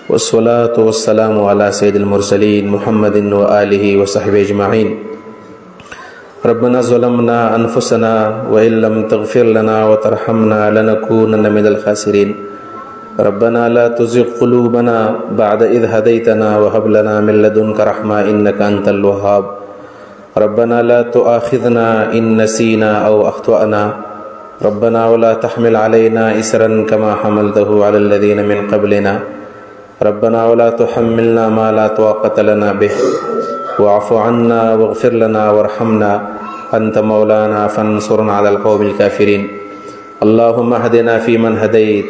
[SPEAKER 2] والصلاة والسلام على سيد المرسلين محمد وآله وصحبه أجمعين. ربنا ظلمنا أنفسنا وإن لم تغفر لنا وترحمنا لنكونن من الخاسرين. ربنا لا تزغ قلوبنا بعد إذ هديتنا وهب لنا من لدنك رحمة إنك أنت الوهاب. ربنا لا تؤاخذنا إن نسينا أو أخطأنا. ربنا ولا تحمل علينا إسرا كما حملته على الذين من قبلنا. ربنا ولا تحملنا ما لا طاقة لنا به. واعف عنا واغفر لنا وارحمنا أنت مولانا فانصرنا على القوم الكافرين. اللهم اهدنا فيمن هديت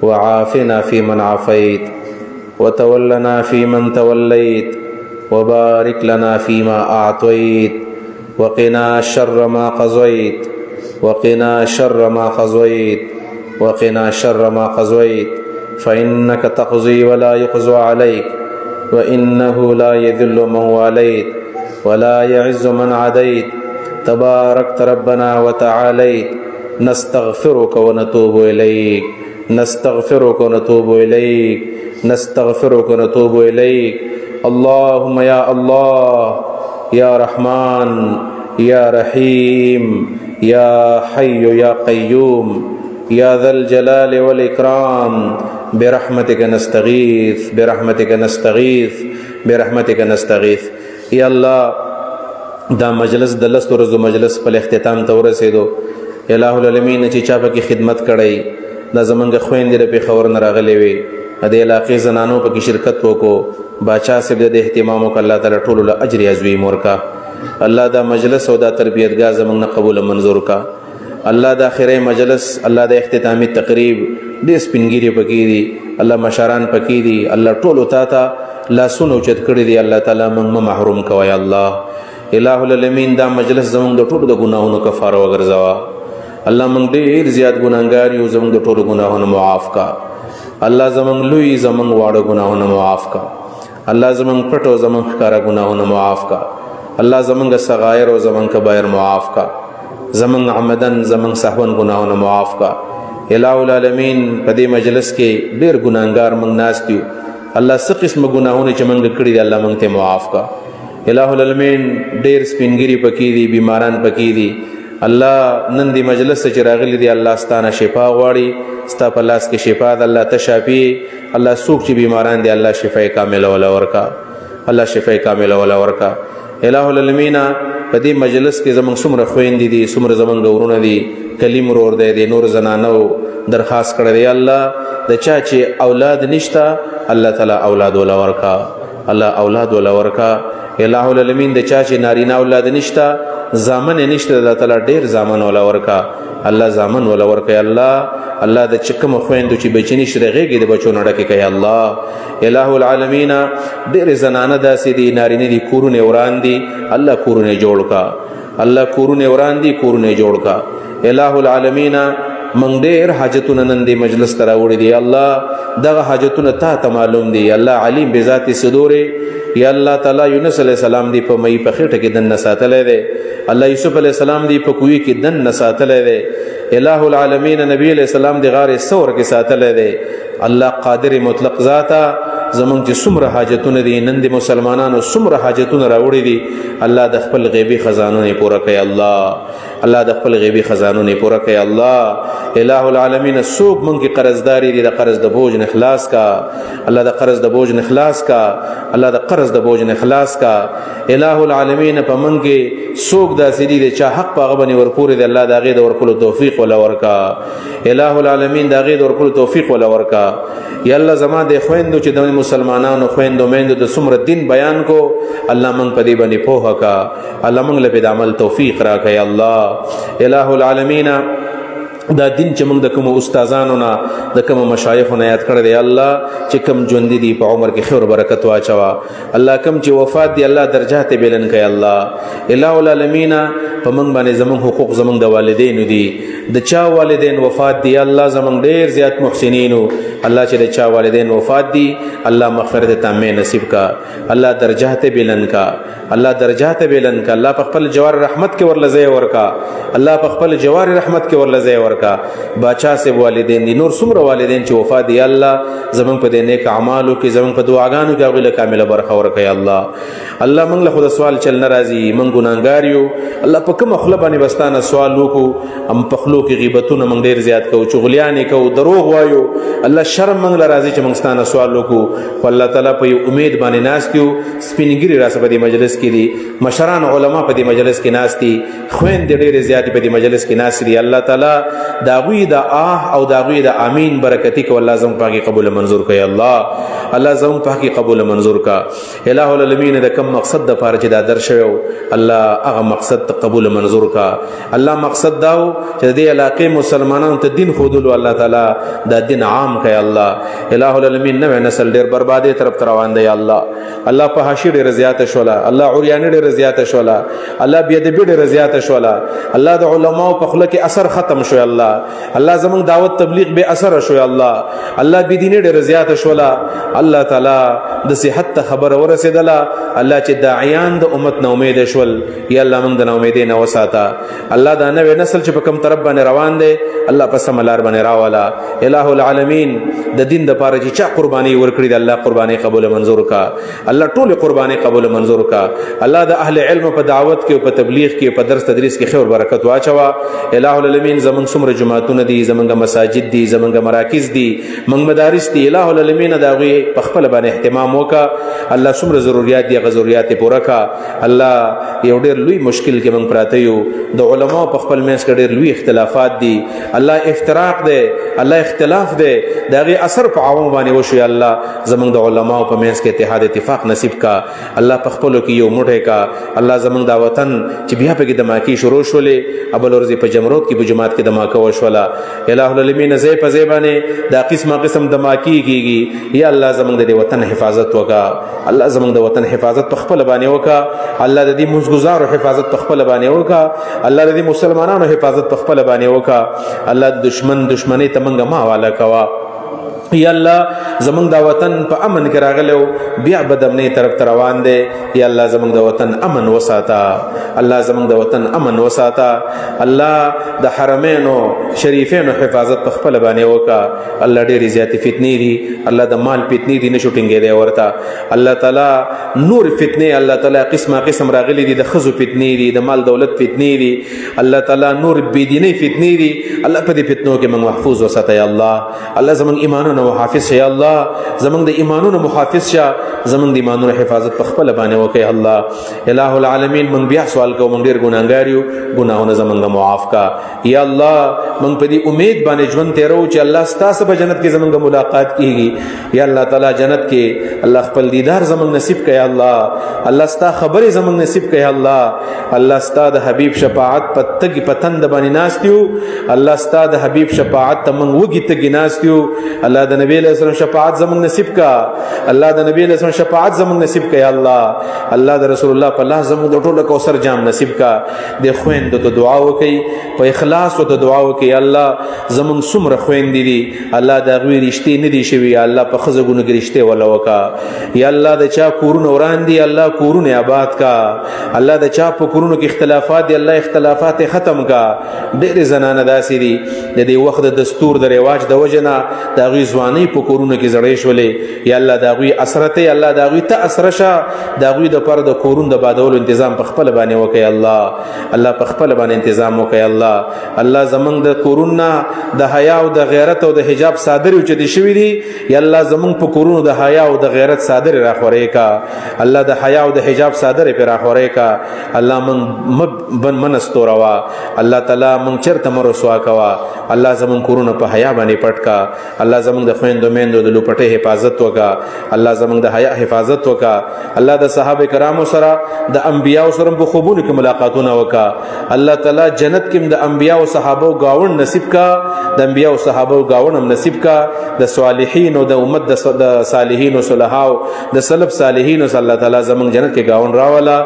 [SPEAKER 2] وعافنا فيمن عافيت وتولنا فيمن توليت وبارك لنا فيما أعطيت وقنا شر ما قضيت وقنا شر ما قضيت وقنا شر ما قضيت فإنك تقضي ولا يقضى عليك وإنه لا يذل من واليت ولا يعز من عاديت تباركت ربنا وتعاليت. نستغفرك ونتوب إليك نستغفرك ونتوب إليك نستغفرك ونتوب إليك. اللهم يا الله يا رحمن يا رحيم يا حي يا قيوم يا ذا الجلال والإكرام برحمتك نستغيث برحمتك نستغيث برحمتك نستغيث. یا الله دا مجلس د لسو ورځو مجلس په اختتام ته ورسېدو. الہ العالمین چې چا پکې خدمت کړی دا زمونږ خویندې د پېښور نه راغلې وې د علاقې زنانو پکې شرکت وکړو. باچا صاحب د اهتمام وکړه. الله تعالی ټولو له اجر عظیم ورکا. الله دا مجلس او دا تربیتګاه زمونږ نه قبول منظور کا. الله دا آخري مجلس الله د اختتامي تقریب ډېر سپینګیري پکې دي. الله مشران پکې دي. الله ټولو تا لاسونه اوچت کړي دي. الله تعالی موږ محروم کوي. الله الہ العالمین دا مجلس زمونږ د ټولو د ګناهونو کفاره وګرځوه. الله موږ ډېر زیات ګناهګار یو. زمونږ د ټولو ګناهونه معاف کا. الله زمونږ لوی زمونږ واړه ګناهونه معاف کا. الله زمونږ پټو زمونږ ښکاره ګناهونه معاف کا. الله زمونږ صغایر او زمونږ کبایر معاف کا. زمونږ عمدن زمونږ سهون ګناهونه معاف کا. الہ العالمین په دې مجلس کې ډېر ګناهګار موږ ناست یو. الله څه قسمه ګناهونه چې موږ کړي دي الله موږ ته معاف کا. الہ العالمین ډېر سپینګیري پکې دي. بیماران پکې دي. الله نن دې مجلس چې راغلي دي الله ستانه شفا غواړي. ستا په لاس کې شفا ده. الله ته شافي. الله څوک چې بیماران دي الله شفای کامله ولا ورکا. الله شفای کامله ولا ورکا. الہ العالمین په دې مجلس کې زمونږ څومره خویندې دي څومره زمونږ ورونه دي کلیم ورور دی د نور زنانو درخواست کړی دی. الله د چا چې اولاد نشته الله تعالی اولاد ولا ورکا. الله اولاد ولا ورکا. الہ العالمین د چا چې نارینه اولاد نشته زامن نشته الله تعالی ډېر زامن ولا ورکا. الله زامن ولا ورکا. الله د چکم خويندو چې بچی نشته غېږې د بچو نه ډکې کوي. الله الہ العالمین ډېر زنانه داسې دي نارینه دي کورونه وران دي. الله کورونه جوړ کا. الله کورونه وران دي کورونه جوړ کا. الہ العالمین من ډېر حاجتونه نن دې مجلس ته راوړي دي. الله دغه حاجتونه تا ته معلوم دي. الله علیم بذات صدور. یا الله تعالی یونس علیہ السلام دی په مې په خېټه کې دنه ساتلې ده. الله یوسف علیہ السلام دی په کوی کې دنه ساتلې ده. الہ العالمین نبی علیہ السلام دی غار ثور کې ساتلې ده. الله قادر مطلق ذاته زمونږ چې څومره حاجتونه دي نن د مسلمانانو څومره حاجتونه راوړي دي الله د خپل غیبي خزانو نه پوره کوي. الله د خپل غیبي خزانو نه پوره کوي. الله الہ العالمین څوک مونږ کې قرضداري دي د قرض د بوج نه خلاص کا. الله د قرض د بوج نه خلاص کا. الله د قرض د بوج نه خلاص کا. الہ العالمین په مونږ کې څوک داسې دي چې حق په هغه باندې ورپورې دي الله د هغې د ورکولو توفیق ولا ورکا. الہ العالمین د هغې د ورکولو توفیق ولا ورکا. یا الله زما د خويندو چې د مسلمانانو خويندو میندو د څومره دین بیان کو الله مونږ په دې باندې پوهه کا. الله مونږ له د عمل توفیق راکړي. الله الہ العالمین دا دین چې موږ د کوم استادانو نه د کوم مشایخو نه یاد کړی دی الله چې کوم ژوند دي په عمر کې خیر برکت واچوا. الله کوم چې وفات دي الله درجات بلند کړي. الله الہ العالمین په موږ باندې زموږ حقوق زموږ د والدینو دي. د چا والدین وفات دي الله زموږ ډیر زیات محسنینو الله چې د چا والدین وفات دي الله مغفرت تامه نصیب کا. الله درجات بلند کا. الله درجات بلند کا. الله په خپل جوار رحمت کې ورلځي ورکا. الله په خپل جوار رحمت کې ورلځي ورکا. ورکا باچا سے والدین دي نور څومره والدین چې وفات دي الله زمونږ په دې نیک اعمالو کې زمونږ په دعاګانو کې هغوی له کامله برخه ورکړه یا الله موږ له خو د سوال چل نه راځي موږ ګناهګار یو الله په کومه خوله باندې به ستا نه سوال وکړو هم په خولو کې غیبتونه موږ ډېر زیات کوو چغلیانې کوو دروغ وایو الله شرم موږ له راځي چې موږ ستا نه سوال وکړو خو الله تعالی په یو امید باندې ناست یو سپین ګیري راسه په دې مجلس کې دي مشران علما په دې مجلس کې ناست دي خویندې ډېرې زیاتې په دې مجلس کې ناست دي الله تعالی د هغوی د آه او د هغوی د امین برکتي کو الله زموږ په هغې قبول منظور کړي الله زموږ په هغې قبول منظور کا الہ العالمین د کوم مقصد دپاره چې دا در شوی الله هغه مقصد ته قبول منظور کا الله مقصد دا و چې د دې علاقې مسلمانانو ته دین ښودلو الله تعالی دا دین عام کړي الله الہ العالمین نوی نسل ډېر بربادۍ طرف ته روان دی الله په حاشي ډېره زیاته شوله الله عریاني ډېره زیاته شوله الله بېادبي ډېره زیاته شوله الله د علماو په خوله کې اثر ختم شوی الله زموږ دعوت تبلیغ بې اثره شوی الله بېدیني ډېره زیاته شوله الله تعالی د صحت ته خبره ورسېدله الله چې داعیان د امت نه امیده شول یا الله موږ د ناامیدۍ نه وساته دا نوی نسل چې په کوم طرف باندې روان دی الله په سمه لار باندې راوله الہ العالمین د دین دپاره چې چا قرباني ورکړي د الله قرباني قبول منظور کا الله ټولې قرباني قبول منظور کا الله د اهل علم په دعوت کې او په تبلیغ کې په درس تدریس کې خیر برکت واچوه الہ العالمین زمونږ څومره جماعتونه دي زمونږ مساجد دي زمونږ مراکز دي موږ مدارس دي الہ العالمین د هغوی په خپله باندې اهتمام وکړه څومره ضروریات دي هغه ضروریات یې پوره کړه یو ډېر لوی مشکل کې موږ پراته یو د علماو په خپل منځ کې ډېر لوی اختلافات دي افتراق دی اختلاف دی د هغې اثر په عوامو باندې وشو الله زمونږ د علماو په منځ کې اتحاد اتفاق نصیب کا په خپلو کې یو موټی کا زمونږ دا وطن چې بیا پکې دماکي شروع شولې بل ورځې په جمرود کې په جومات کې دماکه وشوله الہ العالمین ځای په ځای باندې دا قسم دماکي کېږي یا الله زمونږ د دې وطن حفاظت وکړه زمونږ د وطن حفاظت په خپله باندې وکړه د دې مزګزارو حفاظت په خپله باندې وکړه د دې مسلمانانو حفاظت په خپله باندې وکړه د دشمنۍ ته موږ مه حواله کوه یا الله زمونږ دا وطن په امن کې راغلی بیا به د امنۍ طرف ته روان دی یا الله زمونږ د وطن امن وساته زمونږ د وطن امن وساته د حرمینو شریفینو حفاظت په خپله باندې وکړه ډېرې زیاتې فتنې دي د مال فتنې دي نشو ټینګېدی ورته الله تعالی نور فتنې الله تعالی قسم راغلي دي د ښځو فتنې دي د مال دولت فتنې دي الله تعالی نور بېدینۍ فتنې دي په دې فتنو کې موږ محفوظ وساته یا الله زمونږ ایمانونه محافظ شه یا الله زمونږ د ایمانونو محافظ شه زمونږ د ایمانونو حفاظت په خپله باندې وکړئ الله الہ العالمین موږ بیا سوال کوو موږ ډېر ګناهګار یو ګناهونه زمونږ معاف کا یا الله موږ په دې امید باندې ژوند تېرو چې الله ستاسو په جنت کې زمونږ ملاقات کیږي یا الله تعالی جنت کې خپل دیدار زمونږ نصیب کړي الله ستا خبرې زمونږ نصیب کړي الله ستا د حبیب شفاعت په تږي په تند باندې ناست یو ستا د حبیب شفاعت ته موږ وږي تږي ناست یو د نبی علیہ السلام شفاعت زمونږ نصیب کا د نبی علیہ السلام شفاعت زمونږ نصیب کا یا الله د رسول الله په لاس زمونږ د ټوله کوثر جام نصیب کا د خویندو ته دعا وکړئ په اخلاص ورته دعا وکړئ الله زمونږ څومره خویندې دي د هغوی رشتې نه دي شوي یا الله په ښځو ګونو کې رشتې وله وکړه یا الله د چا کورونه وران دي کورونه آباد کا د چا په کورونو کې اختلافات دي اختلافات ختم کا ډېرې زنانه داسې دي د دې وخت د دستور د رواج د وجې نه د هغوی ځوانۍ په کورونو کې زړې شولې یا الله د هغوی اثرته د هغوی ته اثره شه د هغوی دپاره د کورونو د بادولو انتظام په خپله باندې وکړئ الله په خپله باندې انتظام وکړئ الله زمونږ د کورونو نه د حیا او د غیرت او د حجاب څادرې اوچتې شوي دي یا الله زمونږ په کورونو د حیا او د غیرت څادرې راخورې کا د حیا او د حجاب څادرې پرې راخورې کا موږ مه نستوروه الله تعالی موږ چېرته مه رسوا کوه زمونږ کورونه په حیا باندې پټ کا زمونږ د خویندو میندو د لوپټۍ حفاظت وکړه زمونږ د حیا حفاظت وکړه د صحابه کرامو سره د انبیاو سره په خوبونو کې ملاقاتونه وکړه تعالی جنت کې د انبیاو صحابو گاوند نصیب کا د انبیاو صحابو گاوند هم نصیب کا د صالحین او د امت د صالحین او صلحاو د سلف صالحین او الله تعالی زمونږ جنت کې گاوند راولا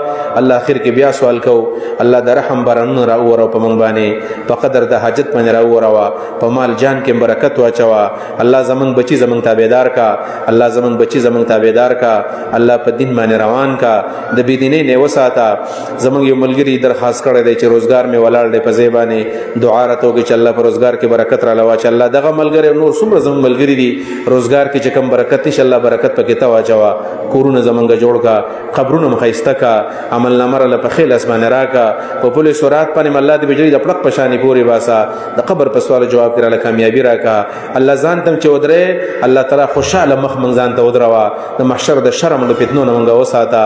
[SPEAKER 2] اخر کې بیا سوال کو د رحم برنونه راوورو په موږ باندې په قدر د حاجت باندې راوورو په مال جان کې برکت واچوه زمنګ بچي زمنګ تابعدار کا، الله زمنګ بچي زمنګ تابعدار کا، الله په دین باندې روان کا، د بی دیني نه وساته. زمنګ یو ملګری درخواست کړی دی چې روزګار می ولاړ دی په زیبانه دعا راته وکړي چې الله په روزګار کې برکت را لوا، چې الله دغه ملګری نور څومره زمنګ ملګری دي روزګار کې چې کم برکت نشه الله برکت پکې تا واچوا، کورونه زمنګ جوړ کا، قبرونه مخایسته کا، عمل نامه له په خیل اسمانه راکا، په پولیس سرات باندې الله دې بجری د پړق پشانی پوری باسا، د قبر په سوال جواب کړه له کامیابی راکا. الله ځان تم چې ودره الله تعالی خوشاله مخ من ځان ته ودروا، د محشر د شرم له فتنو نه منګه وساته،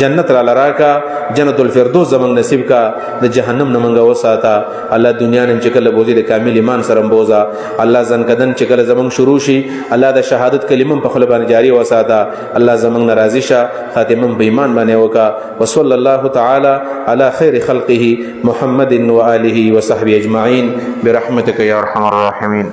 [SPEAKER 2] جنت را لراکا، جنت الفردوس زمنګ نصیب کا، د جهنم نه منګه وساته. الله دنیا نم چې کله بوزي د کامل ایمان سره بوزا، الله ځن کدن چې کله زمنګ شروع شي الله د شهادت کلمه په خپل باندې جاری وساته، الله زمنګ ناراضي شه، خاتمه په ایمان باندې وکا. وصلی الله تعالی علی خیر خلقه محمد و آله و صحبه اجمعین برحمتک یا ارحم الراحمین.